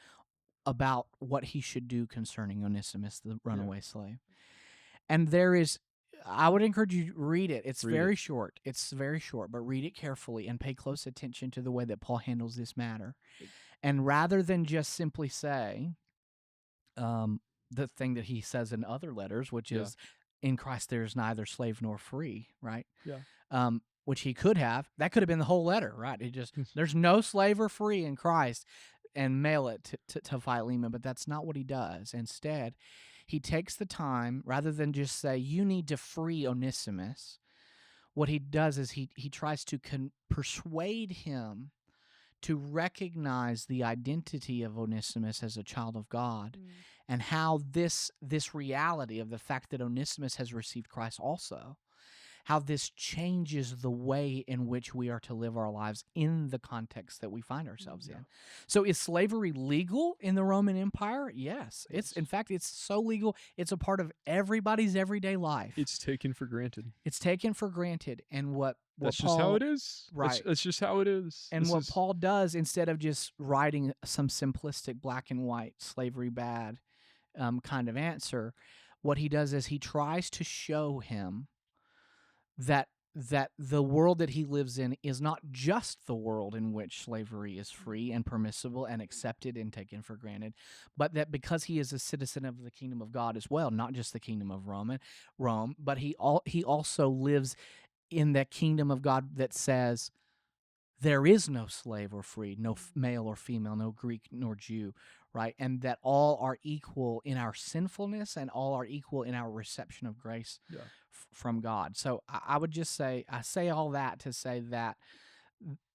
about what he should do concerning Onesimus, the runaway slave. And I would encourage you to read it. It's very short. It's very short, but read it carefully and pay close attention to the way that Paul handles this matter. And rather than just simply say the thing that he says in other letters, which is, in Christ there is neither slave nor free, right? Yeah. Which he could have. That could have been the whole letter, right? There's no slave or free in Christ, and mail it to Philemon, but that's not what he does. Instead, he takes the time, rather than just say, you need to free Onesimus, what he does is he tries to persuade him to recognize the identity of Onesimus as a child of God, and how this reality of the fact that Onesimus has received Christ also, how this changes the way in which we are to live our lives in the context that we find ourselves in. So is slavery legal in the Roman Empire? Yes. In fact, it's so legal, it's a part of everybody's everyday life. It's taken for granted. And that's Paul, just how it is. Right. That's just how it is. And Paul does, instead of just writing some simplistic black and white, slavery bad kind of answer, what he does is he tries to show him that the world that he lives in is not just the world in which slavery is free and permissible and accepted and taken for granted, but that because he is a citizen of the kingdom of God as well, not just the kingdom of Rome, but he also lives in that kingdom of God that says there is no slave or free, no male or female, no Greek nor Jew, right? And that all are equal in our sinfulness and all are equal in our reception of grace from God. So I would just say, I say all that to say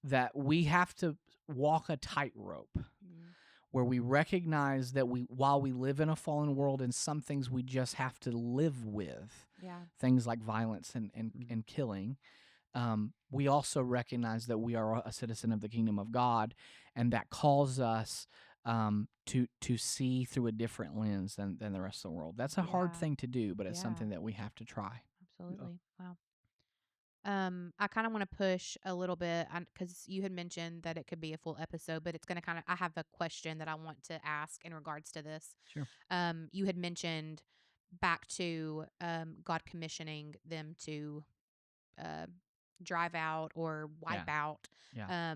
that we have to walk a tightrope where we recognize that while we live in a fallen world, and some things we just have to live with, things like violence and killing, we also recognize that we are a citizen of the kingdom of God, and that calls us to see through a different lens than the rest of the world. That's a hard thing to do, but it's something that we have to try. Absolutely. Wow. I kind of want to push a little bit because you had mentioned that it could be a full episode, but it's going to I have a question that I want to ask in regards to this. Sure. You had mentioned back to God commissioning them to drive out or wipe out. Yeah.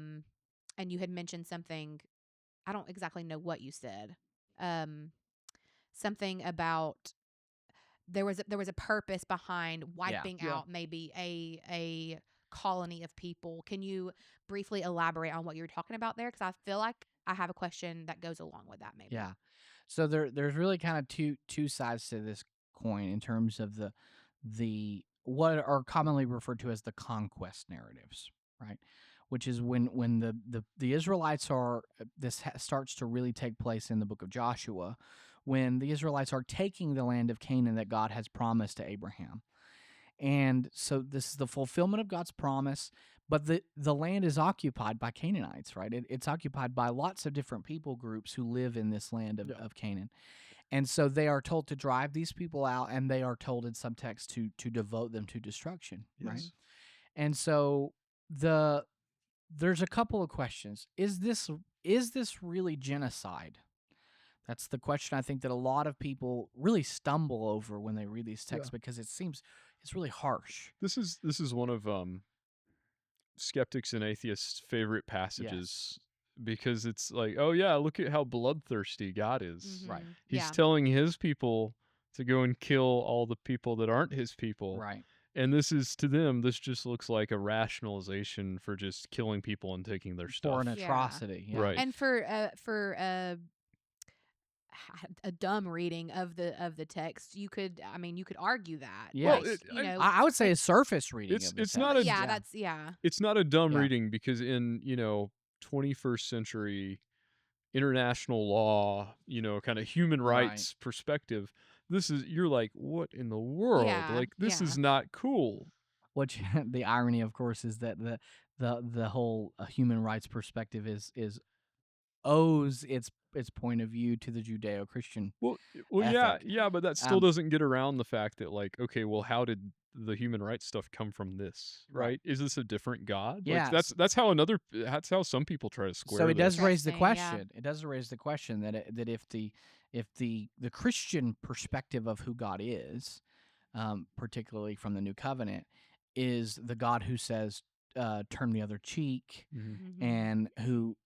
And you had mentioned something. I don't exactly know what you said. Something about there was a purpose behind wiping Yeah. out maybe a colony of people. Can you briefly elaborate on what you were talking about there? Because I feel like I have a question that goes along with that. Maybe. Yeah. So there's really kind of two sides to this coin in terms of the what are commonly referred to as the conquest narratives, right? Which is when the Israelites are starts to really take place in the book of Joshua, when the Israelites are taking the land of Canaan that God has promised to Abraham. And so this is the fulfillment of God's promise, but the land is occupied by Canaanites, right? It's occupied by lots of different people groups who live in this land of Canaan. And so they are told to drive these people out, and they are told in some texts to devote them to destruction, right? And so there's a couple of questions. Is this really genocide? That's the question I think that a lot of people really stumble over when they read these texts because it seems it's really harsh. This is one of skeptics and atheists' favorite passages because it's like, oh yeah, look at how bloodthirsty God is. Right. He's telling his people to go and kill all the people that aren't his people. Right. And this is, to them, this just looks like a rationalization for just killing people and taking their stuff. For an atrocity. Yeah. Right. And for a dumb reading of the text, you could argue that. Yes. Well, I would say a surface reading of the it's text. not a it's not a dumb reading because in 21st century international law, kind of human rights perspective, you're like, what in the world? Like, this is not cool. Which the irony, of course, is that the whole human rights perspective is owes its point of view to the Judeo-Christian. Well, ethic. yeah, but that still doesn't get around the fact that, like, okay, well, how did the human rights stuff come from this? Right? Is this a different God? Yeah, like, that's how some people try to square. So it this. does raise the question. It does raise the question that if the Christian perspective of who God is, particularly from the New Covenant, is the God who says, "Turn the other cheek," and who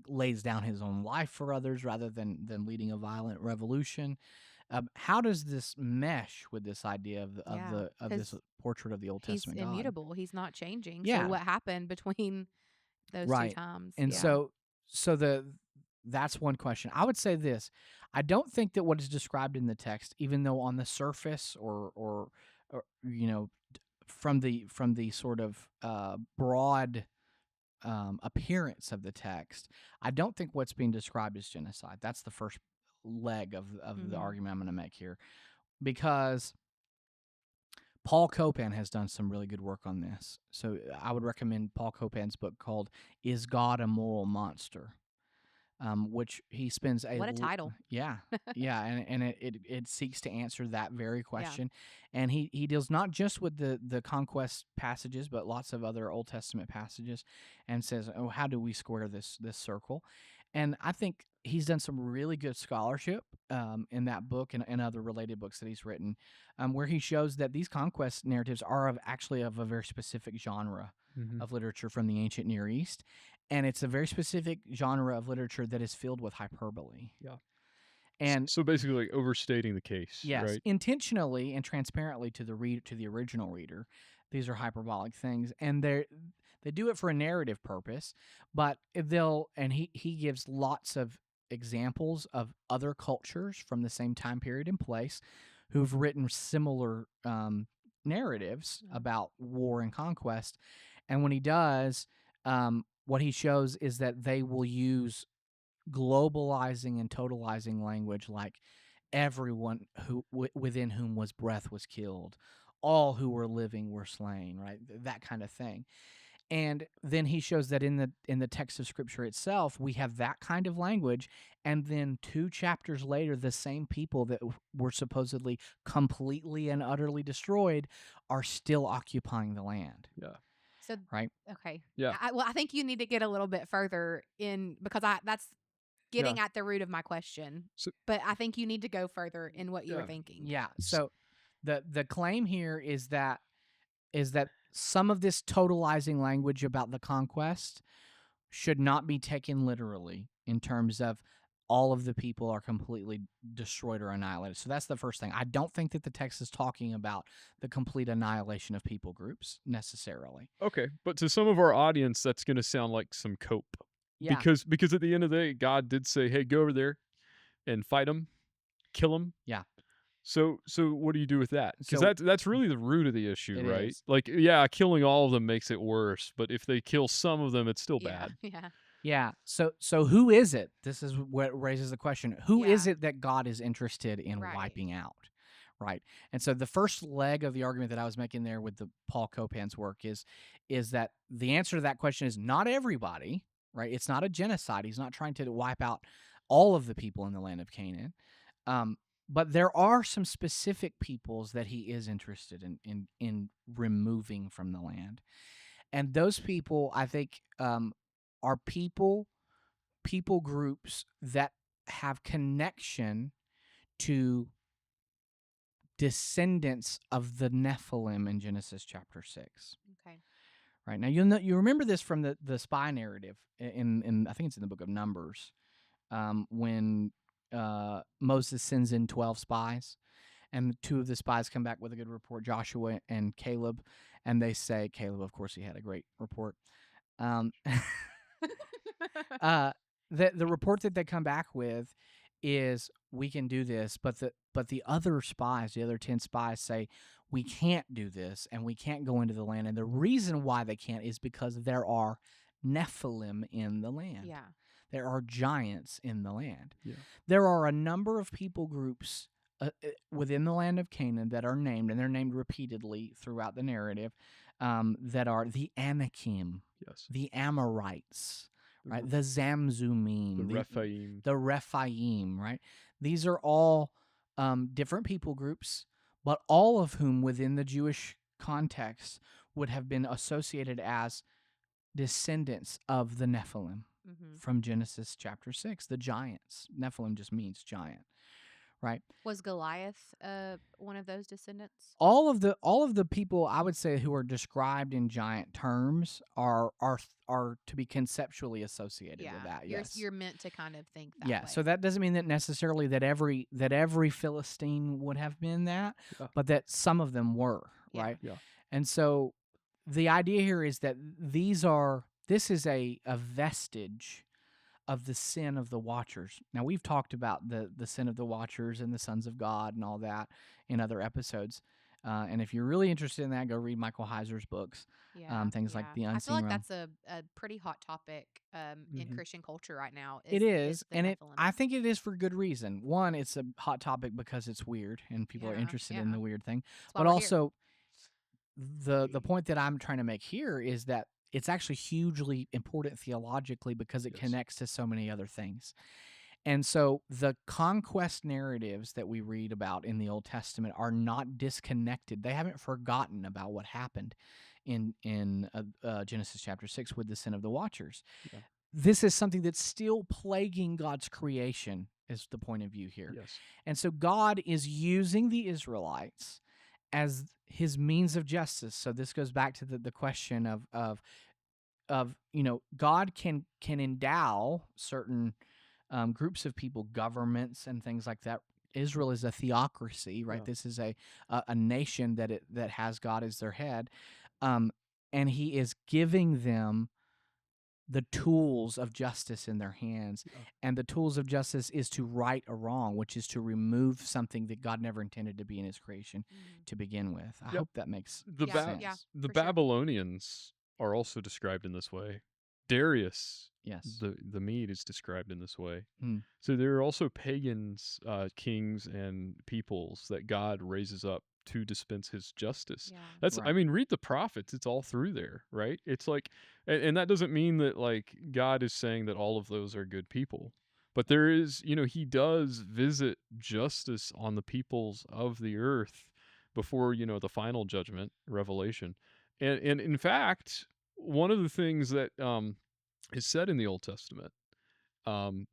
lays down his own life for others rather than leading a violent revolution. How does this mesh with this idea of this portrait of the Old Testament God? He's immutable. He's not changing. Yeah. So what happened between those two times? And so that's one question. I would say this. I don't think that what is described in the text, even though on the surface or from the sort of broad appearance of the text, I don't think what's being described is genocide. That's the first leg of the argument I'm going to make here, because Paul Copan has done some really good work on this. So I would recommend Paul Copan's book called "Is God a Moral Monster?" Which he spends what a title. Yeah, and it seeks to answer that very question. And he deals not just with the conquest passages, but lots of other Old Testament passages, and says, oh, how do we square this circle? And I think he's done some really good scholarship in that book and other related books that he's written, where he shows that these conquest narratives are actually of a very specific genre of literature from the ancient Near East. And it's a very specific genre of literature that is filled with hyperbole. Yeah. And so basically like overstating the case. Yes, right? Intentionally and transparently to the original reader. These are hyperbolic things, and they do it for a narrative purpose, but he gives lots of examples of other cultures from the same time period and place who've written similar narratives about war and conquest. And when he does, what he shows is that they will use globalizing and totalizing language like everyone who within whom was breath was killed, all who were living were slain, right? That kind of thing. And then he shows that in the text of Scripture itself, we have that kind of language, and then 2 chapters later, the same people that were supposedly completely and utterly destroyed are still occupying the land. Yeah. So right. Okay. Yeah. I think you need to get a little bit further in, because that's getting at the root of my question. So, But I think you need to go further in what you were yeah. thinking. Yeah. So the claim here is that some of this totalizing language about the conquest should not be taken literally in terms of all of the people are completely destroyed or annihilated. So that's the first thing. I don't think that the text is talking about the complete annihilation of people groups necessarily. Okay, but to some of our audience, that's going to sound like some cope. Yeah. Because at the end of the day, God did say, "Hey, go over there and fight them, kill them." Yeah. So what do you do with that? Because So that's really the root of the issue, it right? is. Like, yeah, killing all of them makes it worse, but if they kill some of them, it's still Yeah. bad. Yeah. Yeah. So who is it? This is what raises the question. Who is Yeah. it that God is interested in Right. wiping out? Right. And so the first leg of the argument that I was making there with the Paul Copan's work is that the answer to that question is not everybody, right? It's not a genocide. He's not trying to wipe out all of the people in the land of Canaan. But there are some specific peoples that he is interested in removing from the land. And those people, I think, are people groups that have connection to descendants of the Nephilim in Genesis chapter 6. Okay. Right. Now you remember this from the spy narrative in I think it's in the book of Numbers, when Moses sends in 12 spies, and 2 of the spies come back with a good report, Joshua and Caleb, and they say Caleb, of course, he had a great report. The report that they come back with is we can do this, but the other spies, the other 10 spies, say we can't do this and we can't go into the land. And the reason why they can't is because there are Nephilim in the land. Yeah. There are giants in the land. Yeah. There are a number of people groups within the land of Canaan that are named, and they're named repeatedly throughout the narrative, that are the Anakim, Yes. the Amorites, right? The Zamzumim, The Rephaim. Right? These are all different people groups, but all of whom within the Jewish context would have been associated as descendants of the Nephilim from Genesis chapter 6, the giants. Nephilim just means giant, right? Was Goliath one of those descendants? All of the people I would say who are described in giant terms are to be conceptually associated with that. Yes, You're meant to kind of think that yeah. way. So that doesn't mean that necessarily that every Philistine would have been that, but that some of them were, right? Yeah. And so the idea here is that this is a vestige of the sin of the Watchers. Now, we've talked about the sin of the Watchers and the sons of God and all that in other episodes. And if you're really interested in that, go read Michael Heiser's books. Things like The Unseen I feel like Realm. that's a pretty hot topic in Christian culture right now. It is, the and Nephilim. I think it is for good reason. One, it's a hot topic because it's weird and people are interested in the weird thing. why But we're also, the point that I'm trying to make here is that it's actually hugely important theologically because it connects to so many other things. And so the conquest narratives that we read about in the Old Testament are not disconnected. They haven't forgotten about what happened in Genesis chapter 6 with the sin of the Watchers. Yeah. This is something that's still plaguing God's creation, is the point of view here. Yes. And so God is using the Israelites as his means of justice. So this goes back to the question of God can endow certain groups of people, governments, and things like that. Israel is a theocracy, right? Yeah. This is a nation that has God as their head, and he is giving them the tools of justice in their hands. Yeah. And the tools of justice is to right a wrong, which is to remove something that God never intended to be in his creation to begin with. I hope that makes sense. Yeah, the Babylonians are also described in this way. Darius, the Mede, is described in this way. So there are also pagans, kings, and peoples that God raises up to dispense his justice. Yeah. That's right. I mean, read the prophets. It's all through there, right? It's like, and that doesn't mean that like God is saying that all of those are good people. But there is, he does visit justice on the peoples of the earth before, the final judgment, Revelation. And in fact, one of the things that is said in the Old Testament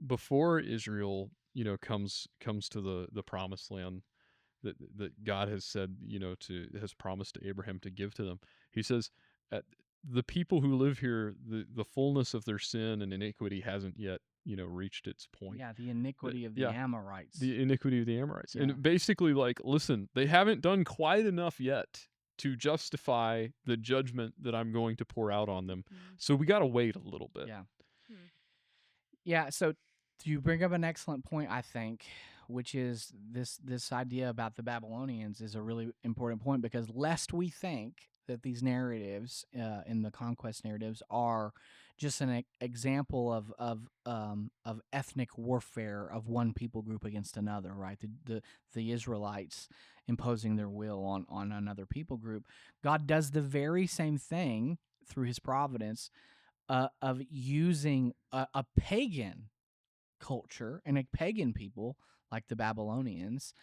before Israel, comes to the promised land that God has said, has promised to Abraham to give to them. He says, the people who live here, the fullness of their sin and iniquity hasn't yet, reached its point. Yeah, the iniquity of the yeah, Amorites. The iniquity of the Amorites. Yeah. And basically, like, listen, they haven't done quite enough yet to justify the judgment that I'm going to pour out on them. So we got to wait a little bit. Yeah. Yeah, so you bring up an excellent point, I think, which is this idea about the Babylonians is a really important point, because lest we think that these narratives in the conquest narratives are just an example of ethnic warfare of one people group against another, right? The Israelites imposing their will on another people group. God does the very same thing through his providence of using a pagan culture and a pagan people like the Babylonians,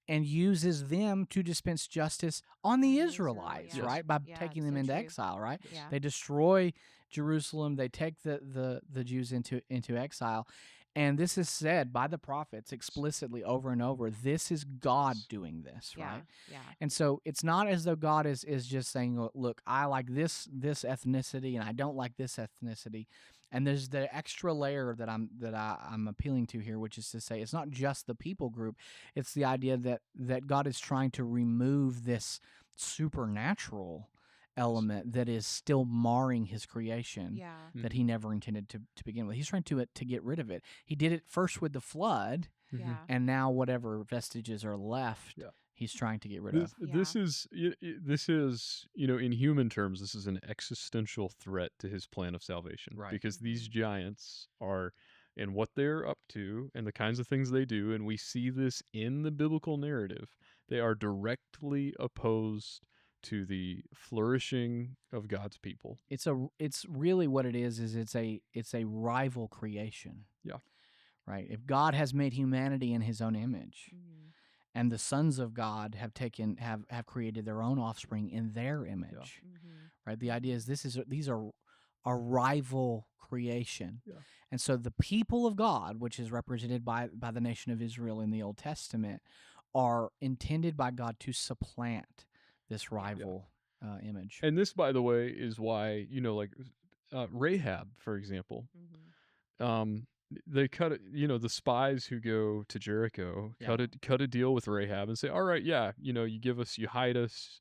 and uses them to dispense justice on the Israelites, Yes. right? By taking them into exile, right? They destroy Jerusalem. They take the Jews into exile. And this is said by the prophets explicitly over and over. This is God doing this, right? Yeah. And so it's not as though God is just saying, look, I like this ethnicity and I don't like this ethnicity. And there's the extra layer that I'm appealing to here, which is to say it's not just the people group. It's the idea that God is trying to remove this supernatural element that is still marring his creation that he never intended to begin with. He's trying to get rid of it. He did it first with the flood, and now whatever vestiges are left, he's trying to get rid of. This is, in human terms, this is an existential threat to his plan of salvation, Right? Because these giants are, and what they're up to, and the kinds of things they do, and we see this in the biblical narrative. They are directly opposed to the flourishing of God's people. It's really what it is it's a rival creation. Yeah. Right? If God has made humanity in his own image, and the sons of God have created their own offspring in their image. Right? The idea is these are a rival creation. Yeah. And so the people of God, which is represented by the nation of Israel in the Old Testament, are intended by God to supplant this rival image. And this, by the way, is why, Rahab, for example, they cut it, the spies who go to Jericho cut a deal with Rahab and say, all right, you hide us,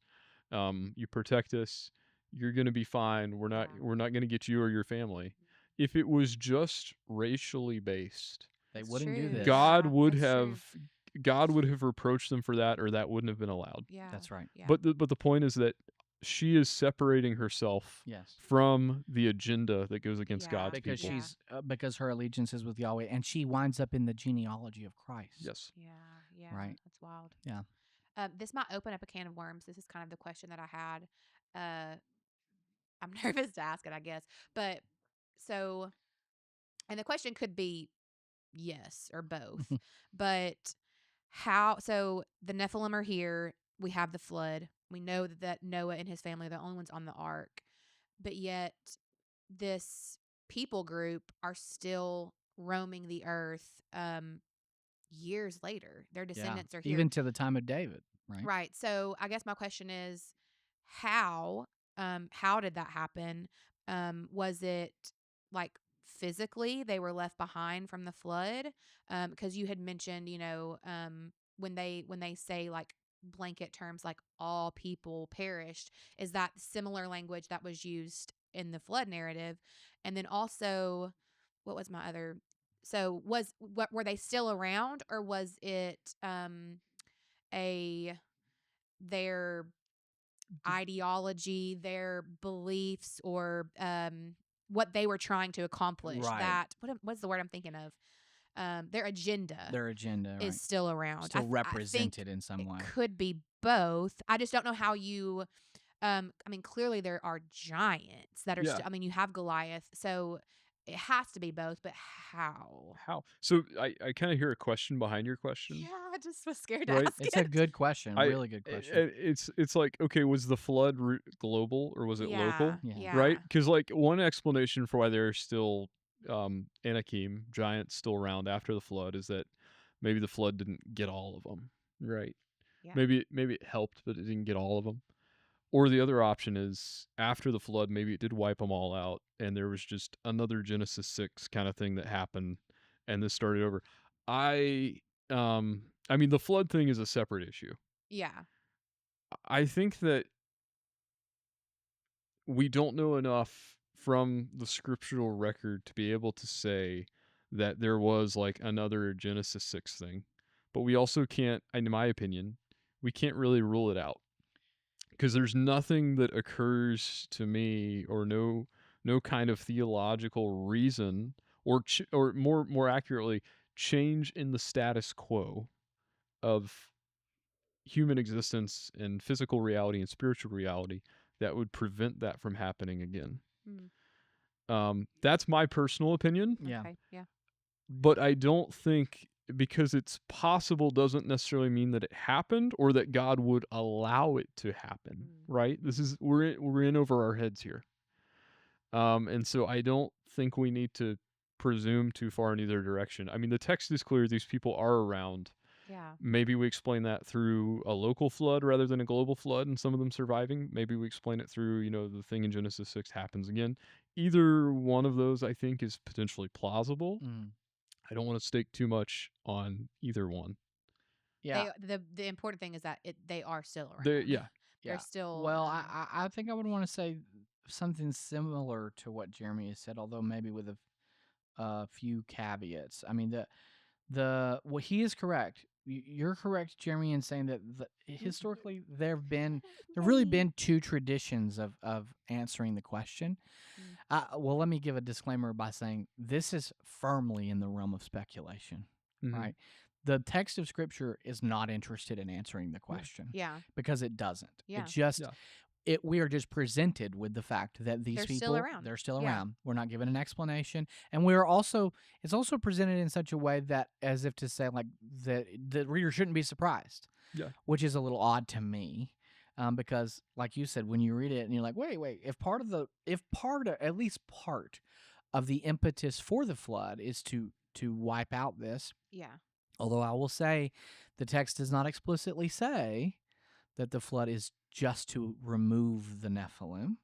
you protect us, you're going to be fine. We're not going to get you or your family. If it was just racially based, they wouldn't do this. God would have reproached them for that, or that wouldn't have been allowed. Yeah, that's right. Yeah. But the point is that she is separating herself from the agenda that goes against God's because people. she's because her allegiance is with Yahweh, and she winds up in the genealogy of Christ. Yes. Yeah. Right. That's wild. Yeah. This might open up a can of worms. This is kind of the question that I had. I'm nervous to ask it, I guess. But so, and the question could be yes or both. But so the Nephilim are here. We have the flood. We know that Noah and his family are the only ones on the ark. But yet this people group are still roaming the earth years later. Their descendants are here. Even to the time of David, right? Right. So I guess my question is, how did that happen? Was it like physically they were left behind from the flood? Because you had mentioned, when they say like blanket terms like all people perished, is that similar language that was used in the flood narrative? And then also, what was my other? So were they still around, or was it their ideology, their beliefs, or what they were trying to accomplish? Right. That what's the word I'm thinking of? Their agenda. Right. Is still around. Still represented in some way. It could be both. I just don't know how you. Clearly there are giants that are. You have Goliath, so it has to be both. But how? How? So I kind of hear a question behind your question. Yeah, I just was scared to ask It's it. a good question. Really good question. It's like, okay, was the flood global or was it local? Yeah. Right? Because like one explanation for why they're still Anakim, giants still around after the flood, is that maybe the flood didn't get all of them, right? Yeah. Maybe it helped, but it didn't get all of them. Or the other option is after the flood, maybe it did wipe them all out, and there was just another Genesis 6 kind of thing that happened, and this started over. I mean, the flood thing is a separate issue. Yeah. I think that we don't know enough from the scriptural record to be able to say that there was like another Genesis 6 thing. But we also can't, in my opinion, we can't really rule it out. Because there's nothing that occurs to me, or no kind of theological reason, or or more accurately, change in the status quo of human existence and physical reality and spiritual reality that would prevent that from happening again. That's my personal opinion. Yeah. Okay. Yeah. But I don't think, because it's possible doesn't necessarily mean that it happened or that God would allow it to happen, right? This is we're in over our heads here. And so I don't think we need to presume too far in either direction. I mean, the text is clear, these people are around. Yeah. Maybe we explain that through a local flood rather than a global flood and some of them surviving. Maybe we explain it through, the thing in Genesis 6 happens again. Either one of those, I think, is potentially plausible. I don't want to stake too much on either one. Yeah. The important thing is that they are still around. They're still. Well, I think I would want to say something similar to what Jeremy has said, although maybe with a few caveats. I mean, well, he is correct. You're correct, Jeremy, in saying that historically there've really been two traditions of answering the question. Well, let me give a disclaimer by saying this is firmly in the realm of speculation, right? The text of Scripture is not interested in answering the question, because it doesn't. It just we are just presented with the fact that these people they're still around. We're not given an explanation, and it's also presented in such a way that, as if to say, like, that the reader shouldn't be surprised. Which is a little odd to me, because, like you said, when you read it and you're like, wait, if at least part of the impetus for the flood is to wipe out this, although I will say the text does not explicitly say that the flood is just to remove the Nephilim.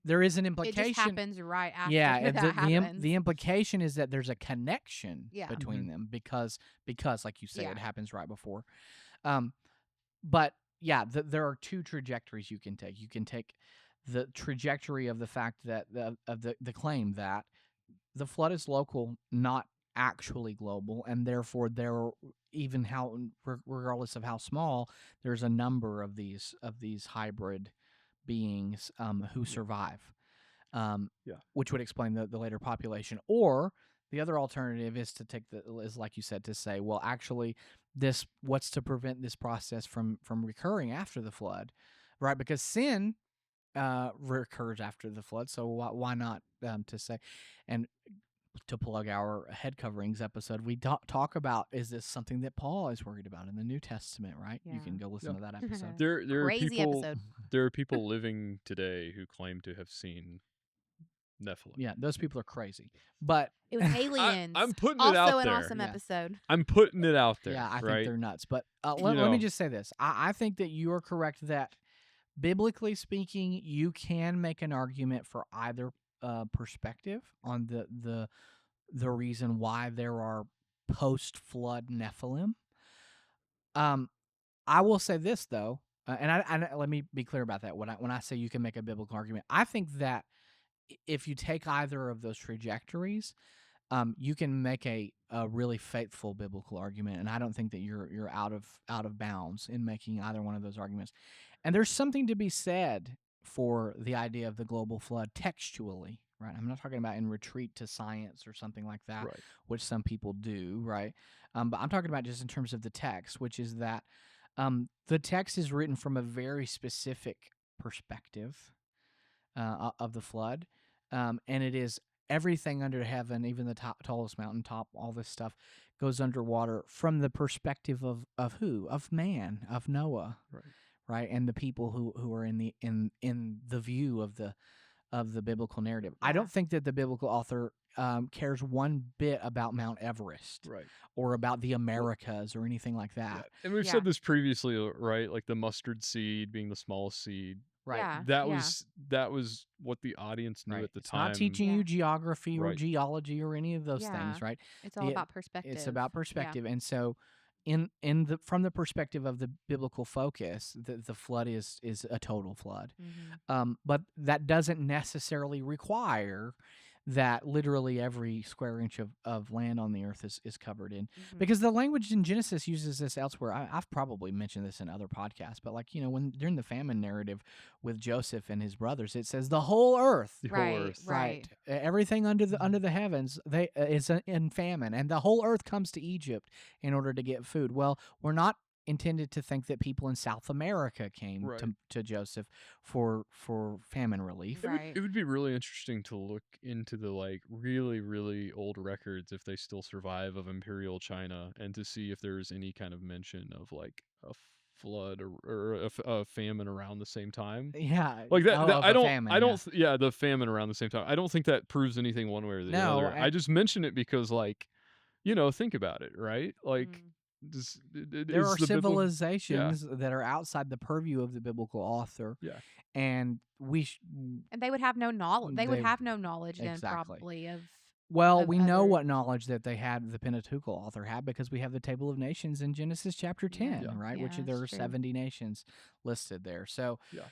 There is an implication. It just happens right after that happens. The implication is that there's a connection between them because, like you say, it happens right before. But there are two trajectories you can take. You can take the trajectory of the fact that the claim that the flood is local, not actually global, and therefore regardless of how small, there's a number of these hybrid beings who survive, which would explain the later population. Or the other alternative is to take is like you said, to say, well, actually, what's to prevent this process from recurring after the flood, right? Because sin recurs after the flood, so why not to say, and to plug our head coverings episode, we talk about, is this something that Paul is worried about in the New Testament, right? You can go listen to that episode. There Crazy are people, episode. There are people living today who claim to have seen Nephilim. Yeah, those people are crazy. But it was aliens. I'm putting it out there. Also an awesome episode. I'm putting it out there. Yeah, I think they're nuts. But let me just say this. I think that you are correct that, biblically speaking, you can make an argument for either perspective on the reason why there are post-flood Nephilim. I will say this, though, and I let me be clear about that. When I say you can make a biblical argument, I think that if you take either of those trajectories, you can make a really faithful biblical argument, and I don't think that you're out of bounds in making either one of those arguments. And there's something to be said for the idea of the global flood textually, right? I'm not talking about in retreat to science or something like that, right, which some people do, right? But I'm talking about just in terms of the text, which is that the text is written from a very specific perspective of the flood, and it is everything under heaven, even the tallest mountaintop, all this stuff goes underwater from the perspective of who? Of man, of Noah, right? And the people who are in the view of the biblical narrative. I don't think that the biblical author cares one bit about Mount Everest Right. or about the Americas or anything like Yeah. that. And we've Yeah. said this previously, right? Like the mustard seed being the smallest seed. Right. Yeah. That was what the audience knew Right. at the It's time. not teaching Yeah. you geography or Right. geology or any of those Yeah. things, right? It's all about perspective. It's about Yeah. perspective. And so from the perspective of the biblical focus, the flood is a total flood. But that doesn't necessarily require that literally every square inch of land on the earth is covered in. Because the language in Genesis uses this elsewhere. I've probably mentioned this in other podcasts, but like, when during the famine narrative with Joseph and his brothers, it says the whole earth. The whole earth. Right. Everything under the heavens is in famine, and the whole earth comes to Egypt in order to get food. Well, we're not intended to think that people in South America came Right. to Joseph for famine relief. Right. It would be really interesting to look into the like really, really old records, if they still survive, of Imperial China, and to see if there's any kind of mention of like a flood or a famine around the same time. Yeah, Like that, of I a don't, famine, I don't, yeah, the famine around the same time. I don't think that proves anything one way or the No, other. I just mention it because, like, think about it, right? Like, there are civilizations that are outside the purview of the biblical author. Yeah. And and they would have no knowledge. They would They- have no knowledge then Exactly. probably of. Well, of we know other- what knowledge that they had, the Pentateuch author had, because we have the Table of Nations in Genesis chapter 10, Yeah. right? Yeah, Which there that's are true. 70 nations listed there. So, Yeah.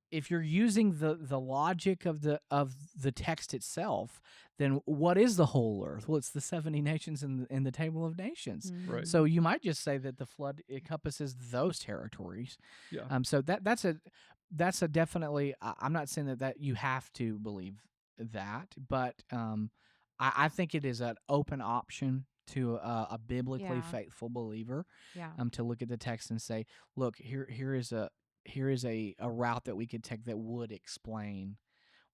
if you're using the logic of the text itself, then what is the whole earth? Well, it's the 70 nations in the Table of Nations. Right. So you might just say that the flood encompasses those territories. Yeah. So that's a definitely. I'm not saying that you have to believe that, but I think it is an open option to a biblically Yeah. faithful believer. Yeah. To look at the text and say, look, here is a route that we could take that would explain.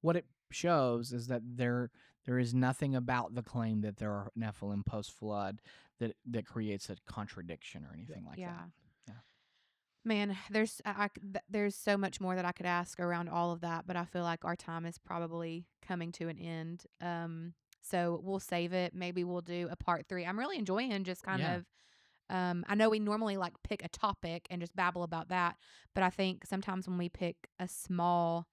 What it shows is that there is nothing about the claim that there are Nephilim post-flood that creates a contradiction or anything like that. Yeah. Man, there's so much more that I could ask around all of that, but I feel like our time is probably coming to an end. So we'll save it. Maybe we'll do a part 3. I'm really enjoying just kind Yeah. of. I know we normally like pick a topic and just babble about that, but I think sometimes when we pick a small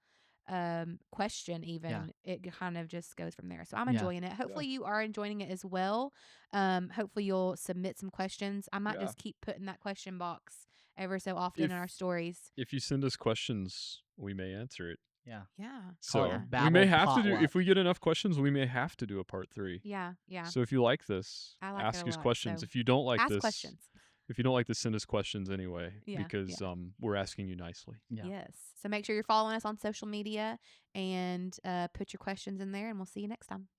question, even it kind of just goes from there. So I'm enjoying it. Hopefully you are enjoying it as well. Hopefully you'll submit some questions. I might just keep putting that question box ever so often in our stories. If you send us questions, we may answer it. Yeah. Yeah. So it we may Babble have to do, potluck. if we get enough questions, we may have to do a part 3. Yeah. Yeah. So if you like this, I like it ask a us lot, questions. so If you don't like ask this, questions. if you don't like this, send us questions anyway, Yeah, because we're asking you nicely. Yeah. Yes. So make sure you're following us on social media and put your questions in there, and we'll see you next time.